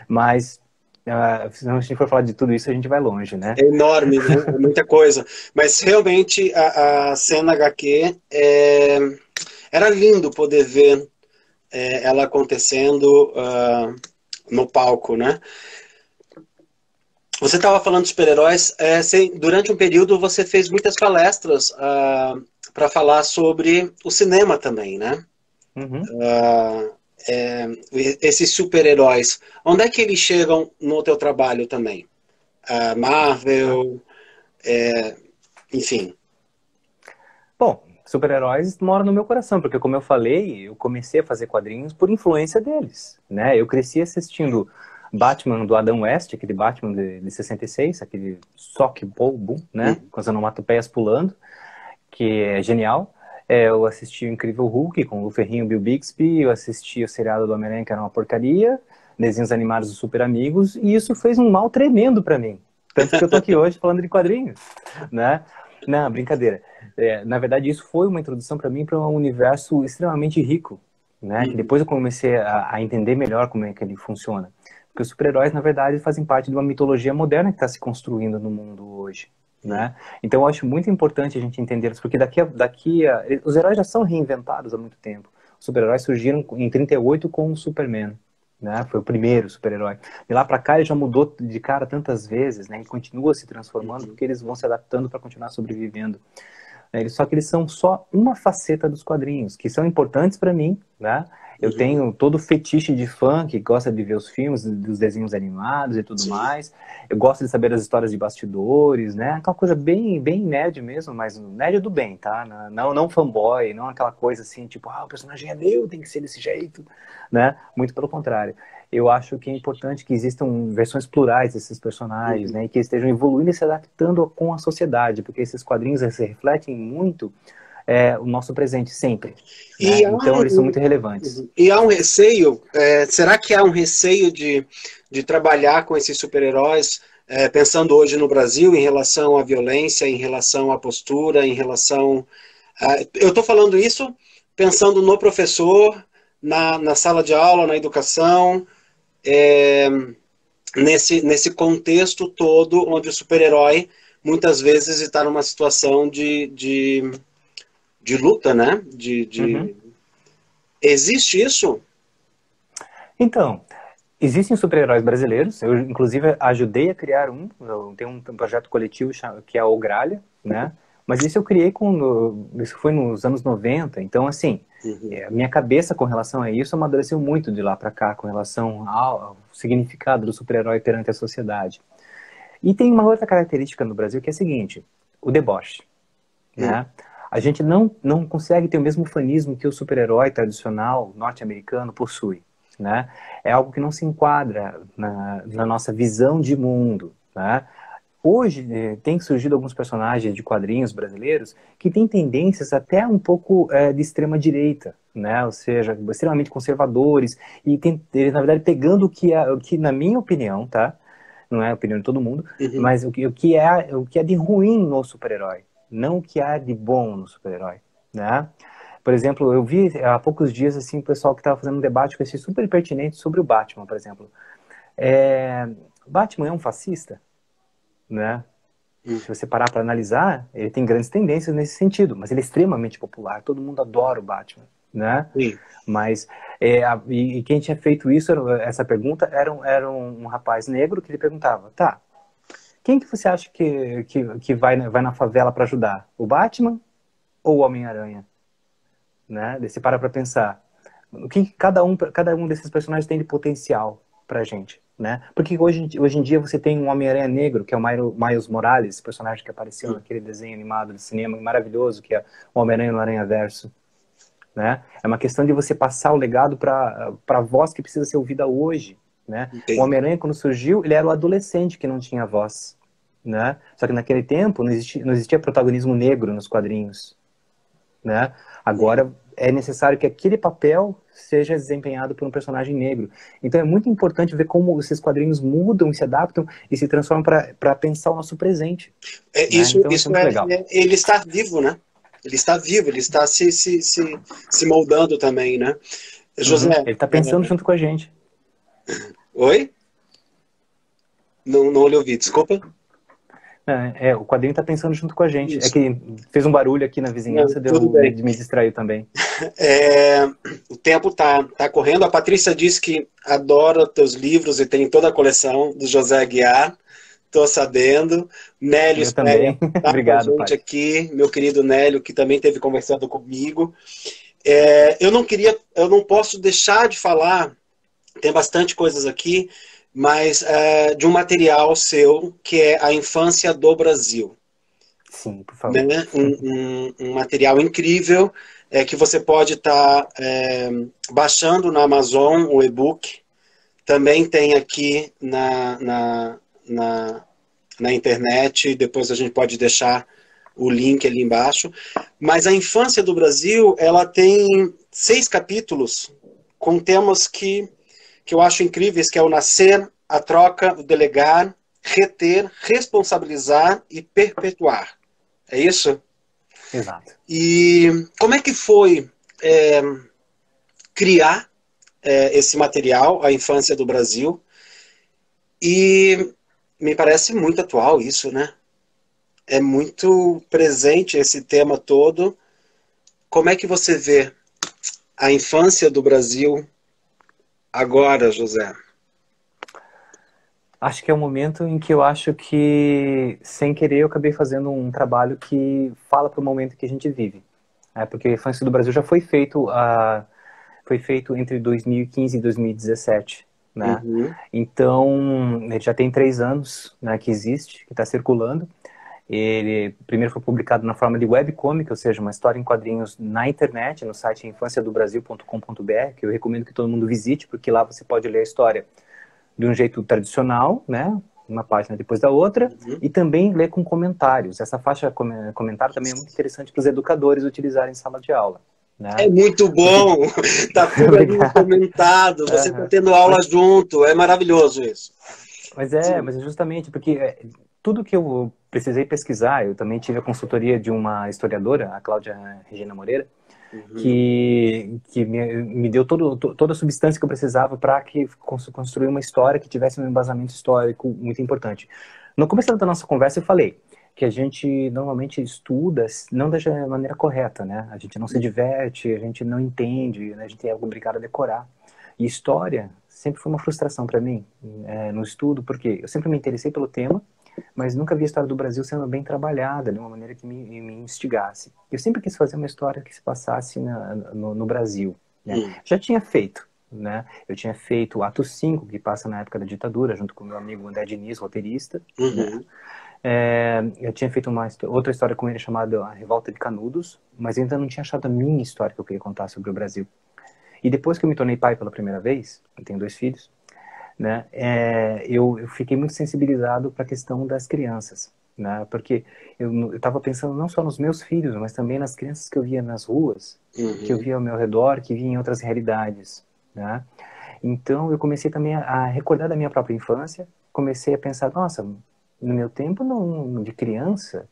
Mas, se a gente for falar de tudo isso, a gente vai longe, né? É enorme, né? É muita coisa. Mas realmente a cena HQ era lindo poder ver ela acontecendo no palco, né? Você estava falando de super-heróis. Durante um período você fez muitas palestras para falar sobre o cinema também, né? Uhum. Ah, esses super-heróis, onde é que eles chegam no teu trabalho também? Marvel, enfim. Bom, super-heróis moram no meu coração, porque como eu falei, eu comecei a fazer quadrinhos por influência deles, né? Eu cresci assistindo Batman do Adam West, aquele Batman de 66, aquele soque bobo, né? Com as onomatopeias pulando, que é genial. Eu assisti o Incrível Hulk com o Ferrinho e Bill Bixby, eu assisti o seriado do Homem-Aranha, que era uma porcaria, desenhos animados dos Super Amigos, e isso fez um mal tremendo para mim. Tanto que eu tô aqui hoje falando de quadrinhos, né? Não, brincadeira. Na verdade, isso foi uma introdução para mim para um universo extremamente rico, né? Que depois eu comecei a entender melhor como é que ele funciona. Porque os super-heróis, na verdade, fazem parte de uma mitologia moderna que está se construindo no mundo hoje, né? Então eu acho muito importante a gente entender isso, porque os heróis já são reinventados há muito tempo. Os super-heróis surgiram em 38 com o Superman, né? Foi o primeiro super-herói. De lá para cá ele já mudou de cara tantas vezes, né? E continua se transformando porque eles vão se adaptando para continuar sobrevivendo. Só que eles são só uma faceta dos quadrinhos, que são importantes para mim, né? Eu tenho todo o fetiche de fã que gosta de ver os filmes, dos desenhos animados e tudo mais. Eu gosto de saber as histórias de bastidores, né? Aquela coisa bem, bem nerd mesmo, mas nerd do bem, tá? Não fanboy, não aquela coisa assim, tipo, o personagem é meu, tem que ser desse jeito, né? Muito pelo contrário. Eu acho que é importante que existam versões plurais desses personagens, né? E que estejam evoluindo e se adaptando com a sociedade, porque esses quadrinhos se refletem muito o nosso presente sempre, né? Então eles são muito relevantes. E há um receio, será que há um receio de trabalhar com esses super-heróis, pensando hoje no Brasil, em relação à violência, em relação à postura, em relação... eu estou falando isso pensando no professor, na sala de aula, na educação, nesse contexto todo, onde o super-herói muitas vezes está numa situação de luta, né? Existe isso? Então, existem super-heróis brasileiros. Eu, inclusive, ajudei a criar um. Eu tenho um projeto coletivo que é o Gralha, né? Mas isso eu criei isso foi nos anos 90. Então, assim, a minha cabeça com relação a isso amadureceu muito de lá para cá, com relação ao significado do super-herói perante a sociedade. E tem uma outra característica no Brasil que é a seguinte: o deboche, né? A gente não consegue ter o mesmo fanismo que o super-herói tradicional norte-americano possui, né? É algo que não se enquadra na nossa visão de mundo, né? Hoje tem surgido alguns personagens de quadrinhos brasileiros que têm tendências até um pouco de extrema direita, né? Ou seja, extremamente conservadores e na verdade pegando o que na minha opinião, tá? Não é a opinião de todo mundo, mas o que é de ruim no super-herói, não o que há de bom no super-herói, né? Por exemplo, eu vi há poucos dias assim o pessoal que estava fazendo um debate que eu achei super pertinente sobre o Batman, por exemplo. Batman é um fascista, né? Se você parar para analisar, ele tem grandes tendências nesse sentido, mas ele é extremamente popular, todo mundo adora o Batman, né? Mas e quem tinha feito isso, essa pergunta, era um rapaz negro que ele perguntava, tá, quem que você acha que vai na favela para ajudar? O Batman ou o Homem-Aranha? Né? Daí você para pensar, o que cada um desses personagens tem de potencial pra gente, né? Porque hoje em dia você tem um Homem-Aranha negro, que é o Miles Morales, esse personagem que apareceu naquele desenho animado de cinema maravilhoso, que é o Homem-Aranha no Aranha-Verso, né? É uma questão de você passar o legado para a voz que precisa ser ouvida hoje, né? O Homem-Aranha, quando surgiu, ele era o adolescente que não tinha voz, né? Só que naquele tempo não existia protagonismo negro nos quadrinhos, né? Agora é necessário que aquele papel seja desempenhado por um personagem negro. Então é muito importante ver como esses quadrinhos mudam, se adaptam e se transformam para pensar o nosso presente. Né? Então isso é muito legal. Ele está vivo, né? Ele está vivo, ele está se moldando também, né? José... Ele está pensando junto com a gente. Oi? Não lhe ouvi, desculpa. O quadrinho está pensando junto com a gente. Isso. É que fez um barulho aqui na vizinhança, me distraiu também. O tempo tá correndo. A Patrícia disse que adora teus livros e tem toda a coleção do José Aguiar. Tô sabendo. Nélio Eu Spegler também. está com a Obrigado, gente pai. aqui, meu querido Nélio, que também esteve conversando comigo. Eu não posso deixar de falar, tem bastante coisas aqui, mas de um material seu, que é A Infância do Brasil. Sim, por Né? favor. Um material incrível que você pode estar baixando na Amazon, o e-book. Também tem aqui na internet, depois a gente pode deixar o link ali embaixo. Mas a infância do Brasil, ela tem 6 capítulos com temas que eu acho incríveis, que é o nascer, a troca, o delegar, reter, responsabilizar e perpetuar. É isso? Exato. E como é que foi é, criar esse material, A Infância do Brasil? E me parece muito atual isso, né? É muito presente esse tema todo. Como é que você vê a infância do Brasil agora, José? Acho que é o momento em que eu acho que, sem querer, eu acabei fazendo um trabalho que fala para o momento que a gente vive. Porque a Infância do Brasil já foi feito entre 2015 e 2017, né? Uhum, Então, ele já tem 3 anos, né, que existe, que está circulando. Ele primeiro foi publicado na forma de webcomic, ou seja, uma história em quadrinhos na internet, no site infanciadobrasil.com.br, que eu recomendo que todo mundo visite, porque lá você pode ler a história de um jeito tradicional, né? Uma página depois da outra, uhum. e também ler com comentários. Essa faixa comentário também é muito interessante para os educadores utilizarem em sala de aula, É né? muito Porque, bom. Tá tudo ali obrigado. comentado. Você está Uhum. tendo aula Mas, junto. É maravilhoso isso. Sim. mas é justamente porque tudo que eu precisei pesquisar, eu também tive a consultoria de uma historiadora, a Cláudia Regina Moreira, Uhum. que me deu toda a substância que eu precisava para que construir uma história que tivesse um embasamento histórico muito importante. No começo da nossa conversa eu falei que a gente normalmente estuda não da maneira correta, né? A gente não se diverte, a gente não entende, né? A gente é obrigado a decorar. E história sempre foi uma frustração para mim no estudo, porque eu sempre me interessei pelo tema, mas nunca vi a história do Brasil sendo bem trabalhada, de uma maneira que me instigasse. Eu sempre quis fazer uma história que se passasse no Brasil, né? Uhum. Já tinha feito, né? Eu tinha feito o Ato 5, que passa na época da ditadura, junto com meu amigo André Diniz, roteirista, né? Uhum. Eu tinha feito outra história com ele chamada A Revolta de Canudos, mas ainda não tinha achado a minha história que eu queria contar sobre o Brasil. E depois que eu me tornei pai pela primeira vez, eu tenho 2 filhos, né, eu fiquei muito sensibilizado para a questão das crianças, né, porque eu estava pensando não só nos meus filhos, mas também nas crianças que eu via nas ruas, que eu Uhum. via ao meu redor, que via em outras realidades, né. Então eu comecei também a recordar da minha própria infância, comecei a pensar, nossa, no meu tempo não, de criança,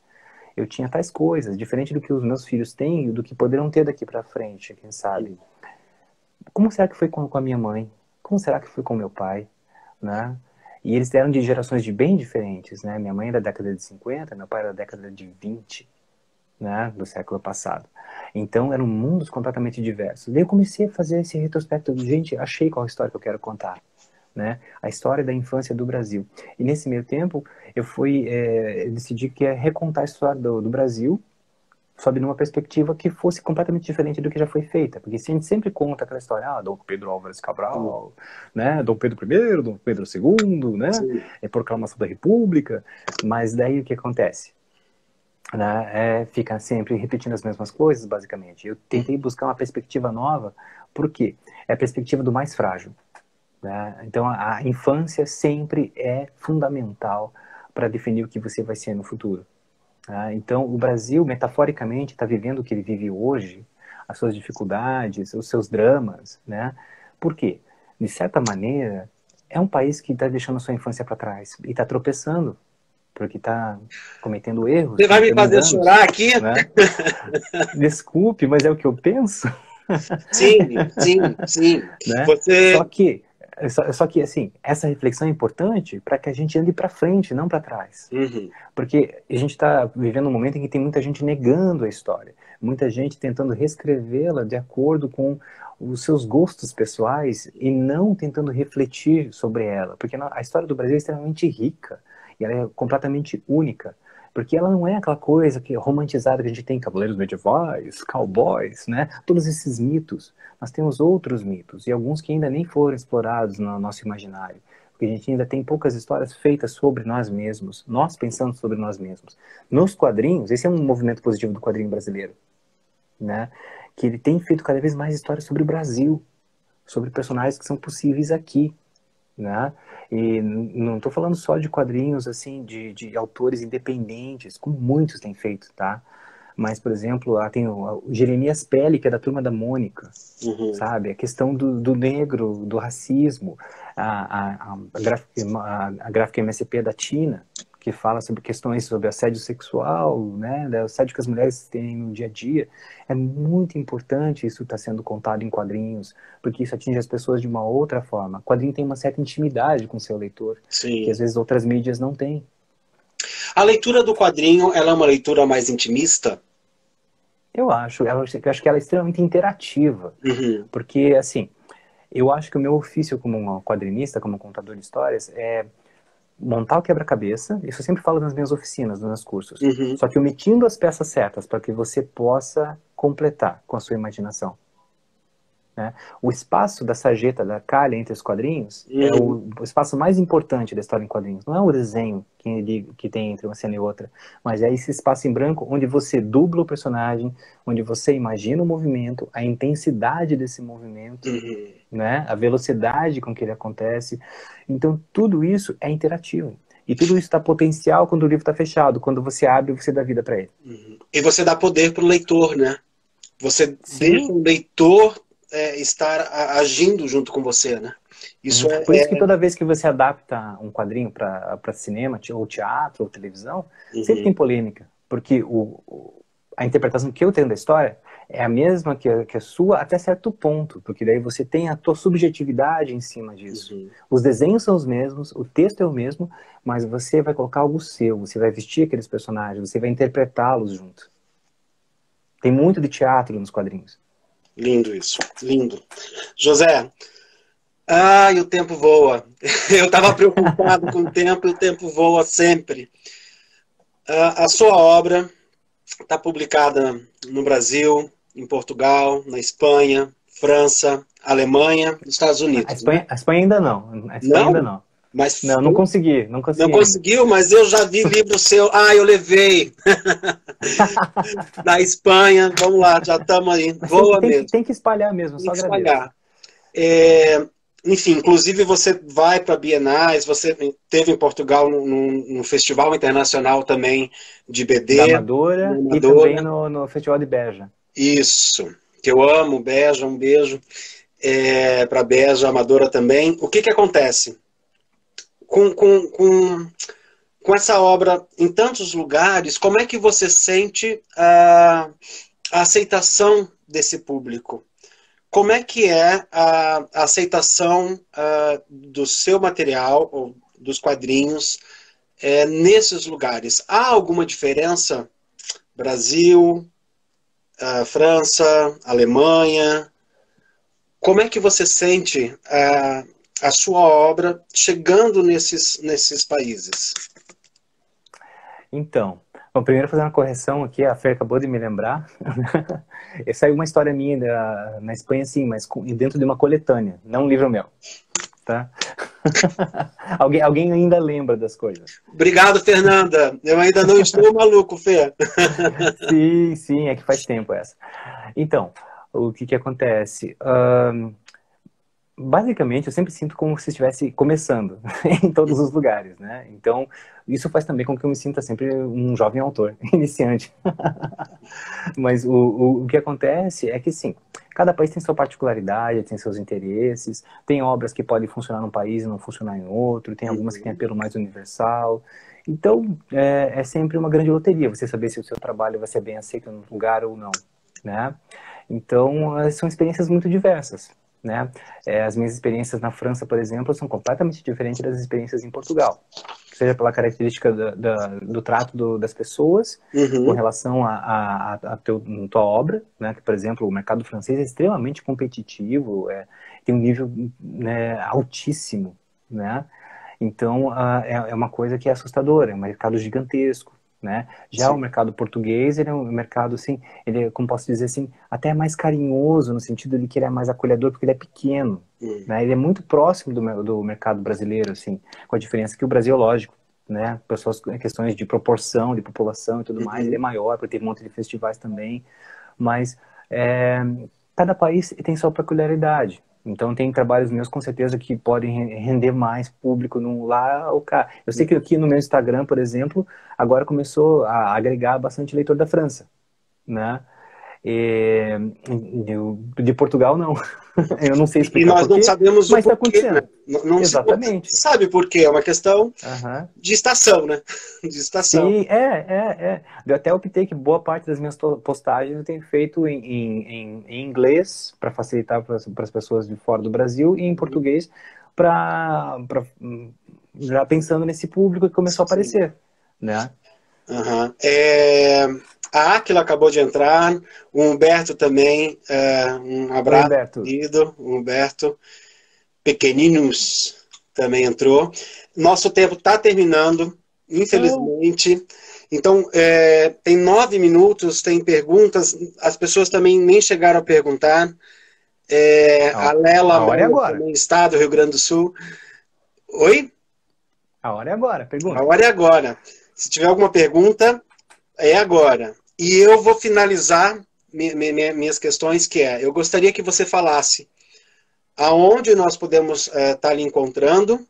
eu tinha tais coisas, diferente do que os meus filhos têm e do que poderão ter daqui para frente, quem sabe. Como será que foi com a minha mãe? Como será que foi com meu pai? Né? E eles eram de gerações de bem diferentes, né? Minha mãe era da década de 50, meu pai era da década de 20, né? Do século passado. Então eram mundos completamente diversos. Daí eu comecei a fazer esse retrospecto. Gente, achei qual a história que eu quero contar, né? A história da infância do Brasil. E nesse meio tempo eu decidi que é recontar a história do Brasil sob numa perspectiva que fosse completamente diferente do que já foi feita. Porque se a gente sempre conta aquela história, Dom Pedro Álvares Uhum. Cabral, né, Dom Pedro I, Dom Pedro II, né, Sim. proclamação da República, mas daí o que acontece? Né, fica sempre repetindo as mesmas coisas, basicamente. Eu tentei buscar uma perspectiva nova, por quê? É a perspectiva do mais frágil. Né? Então, a infância sempre é fundamental para definir o que você vai ser no futuro. Então, o Brasil, metaforicamente, está vivendo o que ele vive hoje, as suas dificuldades, os seus dramas, né? Por quê? De certa maneira, é um país que está deixando a sua infância para trás e está tropeçando, porque está cometendo erros, Você vai me cometendo fazer enganos, chorar aqui? né? Desculpe, mas é o que eu penso, Sim, sim, sim. né? Só Você. que, só que assim, essa reflexão é importante para que a gente ande para frente, não para trás. Uhum. Porque a gente está vivendo um momento em que tem muita gente negando a história, muita gente tentando reescrevê-la de acordo com os seus gostos pessoais e não tentando refletir sobre ela, porque a história do Brasil é extremamente rica e ela é completamente única, porque ela não é aquela coisa que é romantizada que a gente tem, cavaleiros medievais, cowboys, né? Todos esses mitos. Nós temos outros mitos, e alguns que ainda nem foram explorados no nosso imaginário, porque a gente ainda tem poucas histórias feitas sobre nós mesmos, nós pensando sobre nós mesmos. Nos quadrinhos, esse é um movimento positivo do quadrinho brasileiro, né? Que ele tem feito cada vez mais histórias sobre o Brasil, sobre personagens que são possíveis aqui, né? E não estou falando só de quadrinhos assim de autores independentes, como muitos têm feito, tá? Mas, por exemplo, lá tem o Jeremias Pelli, que é da Turma da Mônica, Uhum. sabe? A questão do negro, do racismo, a gráfica MSP da Tina, que fala sobre questões sobre assédio sexual, né? O assédio que as mulheres têm no dia a dia. É muito importante isso estar sendo contado em quadrinhos, porque isso atinge as pessoas de uma outra forma. O quadrinho tem uma certa intimidade com o seu leitor, que Sim. às vezes outras mídias não têm. A leitura do quadrinho, ela é uma leitura mais intimista? Eu acho que ela é extremamente interativa, Uhum. porque, assim, eu acho que o meu ofício como um quadrinista, como um contador de histórias, é montar o quebra-cabeça. Isso eu sempre falo nas minhas oficinas, nos meus cursos. Uhum. Só que omitindo as peças certas para que você possa completar com a sua imaginação, né? O espaço da sarjeta, da calha entre os quadrinhos, é Uhum. o espaço mais importante da história em quadrinhos. Não é o desenho que tem entre uma cena e outra, mas é esse espaço em branco onde você dubla o personagem, onde você imagina o movimento, a intensidade desse movimento, Uhum. né? A velocidade com que ele acontece. Então, tudo isso é interativo. E tudo isso está potencial quando o livro está fechado. Quando você abre, você dá vida para ele. Uhum. E você dá poder para o leitor, né? Você deixa Sim. o leitor estar agindo junto com você, né? Uhum. Isso Por isso que toda vez que você adapta um quadrinho para cinema, ou teatro, ou televisão, sempre Uhum. tem polêmica. Porque a interpretação que eu tenho da história é a mesma que a sua até certo ponto. Porque daí você tem a tua subjetividade em cima disso. Uhum. Os desenhos são os mesmos, o texto é o mesmo, mas você vai colocar algo seu, você vai vestir aqueles personagens, você vai interpretá-los junto. Tem muito de teatro nos quadrinhos. Lindo isso, lindo. José, ai, o tempo voa. Eu estava preocupado com o tempo voa sempre. A sua obra está publicada no Brasil, em Portugal, na Espanha, França, Alemanha, nos Estados Unidos, né? A Espanha ainda não. A Espanha ainda Não? não. Mas Não, não não consegui ainda. conseguiu, mas eu já vi livro seu. Ah, eu levei. Na Espanha, vamos lá, já estamos aí. Mas Voa tem mesmo. que espalhar mesmo, Tem só que agradeço. espalhar. Enfim, inclusive você vai para bienais, você teve em Portugal num festival internacional também de Da BD, na Amadora e também Amadora. no Festival de Beja. Isso, que eu amo, Beja, um beijo para Beja, Amadora também. O que que acontece? Com, com, com, com essa obra em tantos lugares, como é que você sente a aceitação desse público? Como é que é a aceitação do seu material, ou dos quadrinhos, nesses lugares? Há alguma diferença? Brasil, França, Alemanha? Como é que você sente a sua obra chegando nesses países? Então, bom, primeiro fazer uma correção aqui, a Fer acabou de me lembrar. Saiu uma história minha na Espanha, sim, mas dentro de uma coletânea, não um livro meu, tá? Alguém ainda lembra das coisas. Obrigado, Fernanda. Eu ainda não estou maluco, Fê. Sim, é que faz tempo essa. Então, o que acontece? Basicamente, eu sempre sinto como se estivesse começando em todos os lugares, né? Então, isso faz também com que eu me sinta sempre um jovem autor, iniciante. Mas o que acontece é que, sim, cada país tem sua particularidade, tem seus interesses, tem obras que podem funcionar num país e não funcionar em outro, tem algumas que têm apelo mais universal. Então, é sempre uma grande loteria você saber se o seu trabalho vai ser bem aceito num lugar ou não, né? Então, são experiências muito diversas, né? As minhas experiências na França, por exemplo, são completamente diferentes das experiências em Portugal. Seja pela característica do trato das pessoas com Uhum. relação a tua obra, né? Que, por exemplo, o mercado francês é extremamente competitivo, tem um nível, né, altíssimo, né? Então, é uma coisa que é assustadora, é um mercado gigantesco, né? Já o Sim. mercado português, ele é um mercado, assim, ele é, como posso dizer assim, até mais carinhoso, no sentido de que ele é mais acolhedor, porque ele é pequeno, Hum. né? Ele é muito próximo do mercado brasileiro, assim, com a diferença que o Brasil, lógico, né? Pessoas, questões de proporção, de população e tudo mais, ele é Uhum. maior, porque tem um monte de festivais também, mas é, cada país tem sua peculiaridade. Então tem trabalhos meus com certeza que podem render mais público lá ou cá. Eu sei que aqui no meu Instagram, por exemplo, agora começou a agregar bastante leitor da França, né? E, de Portugal não. Eu não sei E explicar nós por não quê, sabemos o mas está porquê, né? acontecendo. Não se Exatamente. sabe por quê, é uma questão Aham. de estação, né? De estação. Sim, é. Eu até optei que boa parte das minhas postagens eu tenho feito em inglês, para facilitar para as pessoas de fora do Brasil, e em Uhum. português, para já pensando nesse público que começou a Sim. aparecer, né? Aham. A Áquila acabou de entrar, o Humberto também, um Oi, abraço, Humberto. querido, o Humberto Pequeninos também entrou. Nosso tempo está terminando, Não. infelizmente. Então, tem 9 minutos, tem perguntas, as pessoas também nem chegaram a perguntar. A Lela A hora é Meia agora. também está do Rio Grande do Sul. Oi? A hora é agora, A pergunta. hora é agora. Se tiver alguma pergunta, é agora. E eu vou finalizar minhas questões, que eu gostaria que você falasse aonde nós podemos estar lhe encontrando,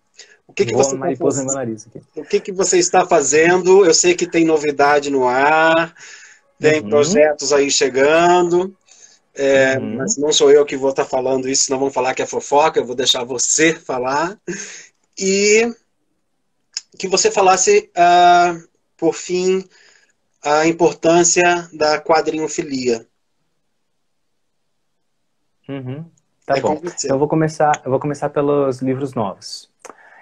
o que Voa você uma está mariposa no meu fazendo, nariz aqui. o que você está fazendo. Eu sei que tem novidade no ar, tem Uhum, projetos aí chegando, mas uhum, não sou eu que vou estar falando isso, senão vão falar que é fofoca, eu vou deixar você falar. E que você falasse, por fim, a importância da quadrinhofilia. uhum. Tá É com bom. Então você. eu vou começar pelos livros novos.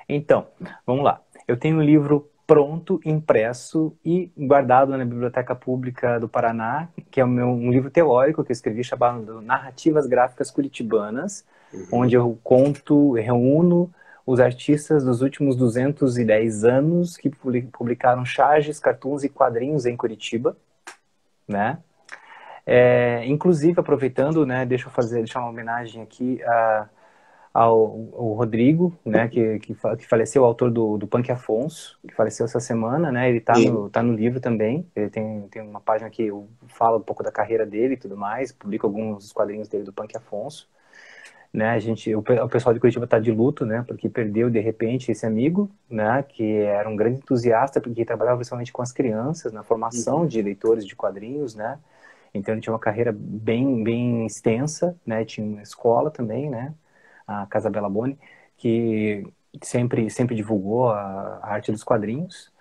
Então, vamos lá. Eu tenho um livro pronto, impresso e guardado na Biblioteca Pública do Paraná, que é um livro teórico que eu escrevi chamado Narrativas Gráficas Curitibanas, onde Uhum. eu reúno os artistas dos últimos 210 anos que publicaram charges, cartoons e quadrinhos em Curitiba, né? Inclusive, aproveitando, né, deixar uma homenagem aqui ao Rodrigo, né, que faleceu, o autor do Punk Afonso, que faleceu essa semana, né, ele Sim. tá no livro também, ele tem uma página que eu falo um pouco da carreira dele e tudo mais, publico alguns dos quadrinhos dele do Punk Afonso, né, o pessoal de Curitiba tá de luto, né, porque perdeu de repente esse amigo, né, que era um grande entusiasta, porque trabalhava principalmente com as crianças, na formação Uhum. de leitores de quadrinhos, né, então ele tinha uma carreira bem extensa, né, tinha uma escola também, né, a Casa Bella Boni, que sempre divulgou a arte dos quadrinhos.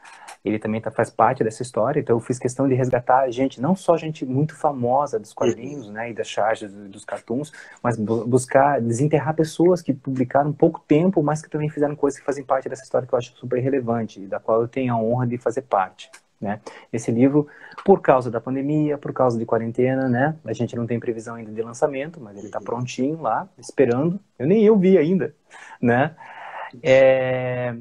Ele também faz parte dessa história, então eu fiz questão de resgatar gente, não só gente muito famosa dos Uhum. quadrinhos, né, e das charges dos cartoons, mas buscar desenterrar pessoas que publicaram pouco tempo, mas que também fizeram coisas que fazem parte dessa história que eu acho super relevante, e da qual eu tenho a honra de fazer parte, né. Esse livro, por causa da pandemia, por causa de quarentena, né, a gente não tem previsão ainda de lançamento, mas ele está prontinho lá, esperando, eu vi ainda, né. É,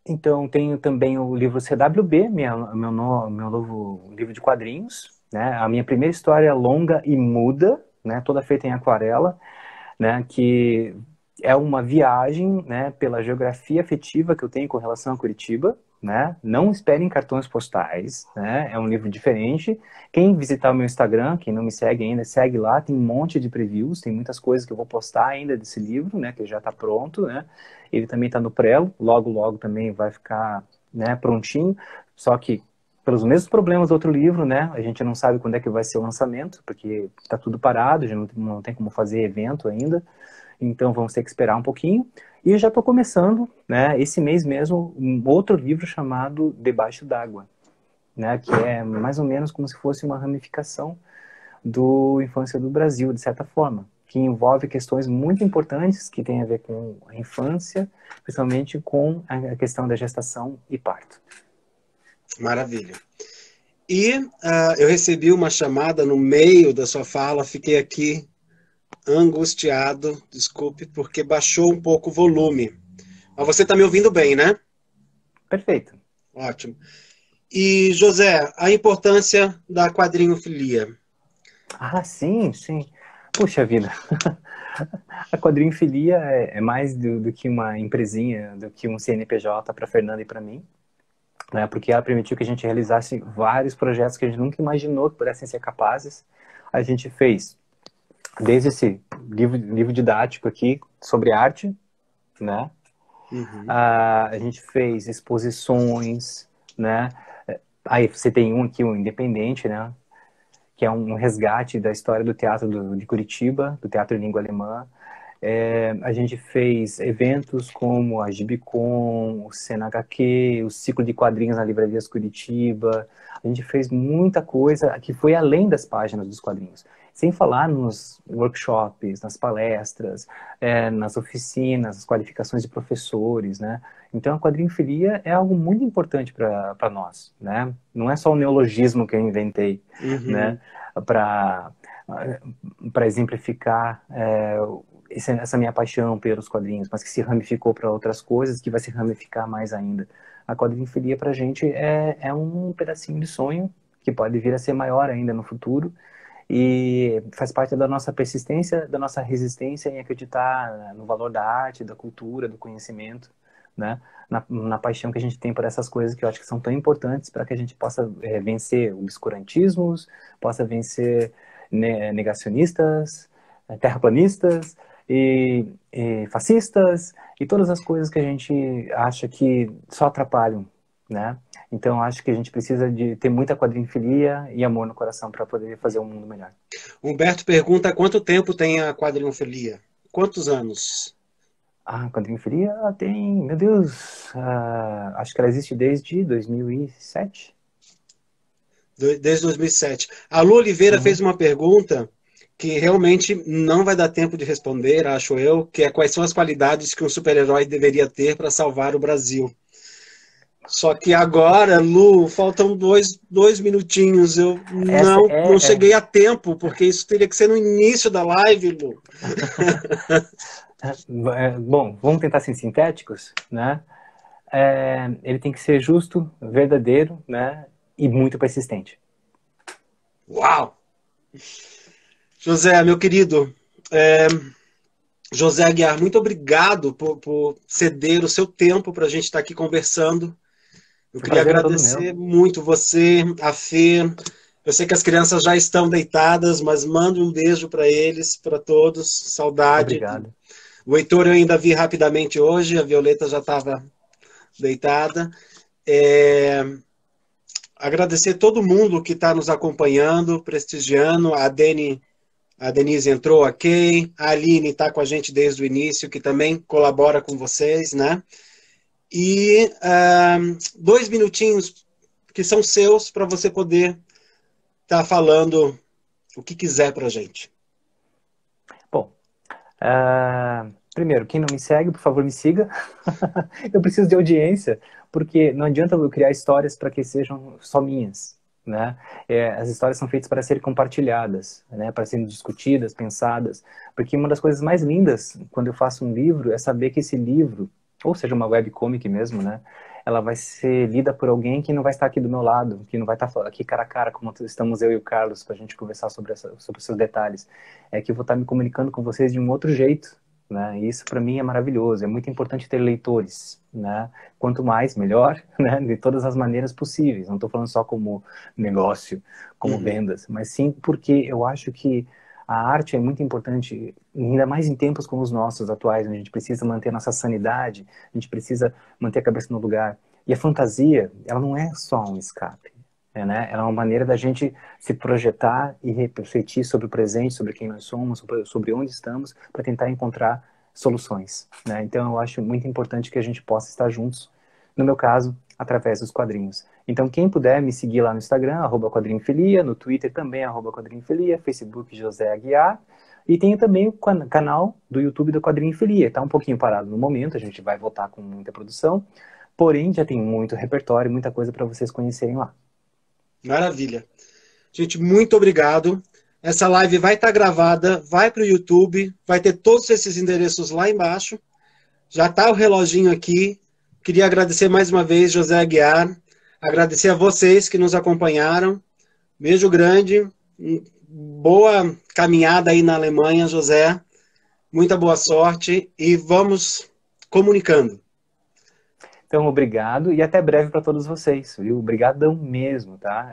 então, tenho também o livro CWB, meu novo livro de quadrinhos, né? A minha primeira história longa e muda, né? Toda feita em aquarela, né? Que é uma viagem, né? Pela geografia afetiva que eu tenho com relação a Curitiba, né? Não esperem cartões postais, né? É um livro diferente. Quem visitar o meu Instagram, quem não me segue ainda, segue lá. Tem um monte de previews, tem muitas coisas que eu vou postar ainda desse livro, né? Que já está pronto, né? Ele também está no prelo, logo também vai ficar, né? Prontinho. Só que pelos mesmos problemas do outro livro, né? A gente não sabe quando é que vai ser o lançamento, porque está tudo parado, já não tem como fazer evento ainda. Então vamos ter que esperar um pouquinho. E eu já estou começando, né, esse mês mesmo, um outro livro chamado Debaixo d'Água, né, que é mais ou menos como se fosse uma ramificação do Infância do Brasil, de certa forma, que envolve questões muito importantes que têm a ver com a infância, principalmente com a questão da gestação e parto. Maravilha. E eu recebi uma chamada no meio da sua fala, fiquei aqui angustiado, desculpe, porque baixou um pouco o volume. Mas você está me ouvindo bem, né? Perfeito. Ótimo. E, José, a importância da quadrinhofilia. Ah, sim, sim. Puxa vida. A quadrinhofilia é mais do que uma empresinha, do que um CNPJ para Fernanda e para mim, né? Porque ela permitiu que a gente realizasse vários projetos que a gente nunca imaginou que pudessem ser capazes. A gente fez desde esse livro didático aqui sobre arte, né? Uhum. A gente fez exposições, né? Aí você tem um aqui, um independente, né? Que é um resgate da história do teatro de Curitiba, do teatro em língua alemã. A gente fez eventos como a Gibicon, o CNHQ, o ciclo de quadrinhos na Livrarias Curitiba. A gente fez muita coisa que foi além das páginas dos quadrinhos. Sem falar nos workshops, nas palestras, nas oficinas, nas qualificações de professores, né? Então, a quadrinhofilia é algo muito importante para nós, né? Não é só o neologismo que eu inventei, né? Uhum. Para exemplificar essa minha paixão pelos quadrinhos, mas que se ramificou para outras coisas, que vai se ramificar mais ainda. A quadrinhofilia para a gente é um pedacinho de sonho que pode vir a ser maior ainda no futuro e faz parte da nossa persistência, da nossa resistência em acreditar no valor da arte, da cultura, do conhecimento, né? Na paixão que a gente tem por essas coisas que eu acho que são tão importantes para que a gente possa vencer obscurantismos, possa vencer negacionistas, terraplanistas e fascistas e todas as coisas que a gente acha que só atrapalham, né? Então acho que a gente precisa de ter muita quadrinhofilia e amor no coração para poder fazer um mundo melhor. Humberto pergunta quanto tempo tem a quadrinhofilia? Quantos anos? A quadrinhofilia tem, meu Deus, acho que ela existe desde 2007. Desde 2007. A Lu Oliveira fez Uhum. uma pergunta que realmente não vai dar tempo de responder, acho eu, que é quais são as qualidades que um super-herói deveria ter para salvar o Brasil. Só que agora, Lu, faltam dois minutinhos. Eu Essa não cheguei a tempo, porque isso teria que ser no início da live, Lu. Bom, vamos tentar ser sintéticos, né? Ele tem que ser justo, verdadeiro, né? E muito persistente. Uau! José, meu querido, José Aguiar, muito obrigado por ceder o seu tempo para a gente estar aqui conversando. Eu O queria prazer é todo meu. agradecer muito você, a Fê. Eu sei que as crianças já estão deitadas, mas mando um beijo para eles, para todos. Saudade. Obrigado. O Heitor eu ainda vi rapidamente hoje, a Violeta já estava deitada. Agradecer todo mundo que está nos acompanhando, prestigiando. A Denise entrou, ok. A Aline está com a gente desde o início, que também colabora com vocês, né? E 2 minutinhos que são seus para você poder estar falando o que quiser para a gente. Bom, primeiro, quem não me segue, por favor, me siga. Eu preciso de audiência, porque não adianta eu criar histórias para que sejam só minhas, né? As histórias são feitas para serem compartilhadas, né? Para serem discutidas, pensadas, porque uma das coisas mais lindas quando eu faço um livro é saber que esse livro, ou seja, uma webcomic mesmo, né? Ela vai ser lida por alguém que não vai estar aqui do meu lado, que não vai estar aqui cara a cara, como estamos eu e o Carlos, para a gente conversar sobre os seus detalhes. É que eu vou estar me comunicando com vocês de um outro jeito, né? E isso para mim é maravilhoso. É muito importante ter leitores, né? Quanto mais, melhor, né? De todas as maneiras possíveis. Não estou falando só como negócio, como vendas, mas sim porque eu acho que a arte é muito importante, ainda mais em tempos como os nossos atuais, onde a gente precisa manter nossa sanidade, a gente precisa manter a cabeça no lugar. E a fantasia, ela não é só um escape, né? Ela é uma maneira da gente se projetar e refletir sobre o presente, sobre quem nós somos, sobre onde estamos, para tentar encontrar soluções, né? Então eu acho muito importante que a gente possa estar juntos, no meu caso, através dos quadrinhos. Então quem puder me seguir lá no Instagram, @quadrinhofilia, no Twitter também, @quadrinhofilia, Facebook José Aguiar, e tenho também o canal do YouTube do Quadrinhofilia. Está um pouquinho parado no momento, a gente vai voltar com muita produção, porém já tem muito repertório, muita coisa para vocês conhecerem lá. Maravilha. Gente, muito obrigado. Essa live vai estar gravada, vai para o YouTube, vai ter todos esses endereços lá embaixo. Já está o reloginho aqui. Queria agradecer mais uma vez, José Aguiar. Agradecer a vocês que nos acompanharam. Beijo grande. Boa caminhada aí na Alemanha, José. Muita boa sorte e vamos comunicando. Então, obrigado e até breve para todos vocês, viu? Obrigadão mesmo, tá?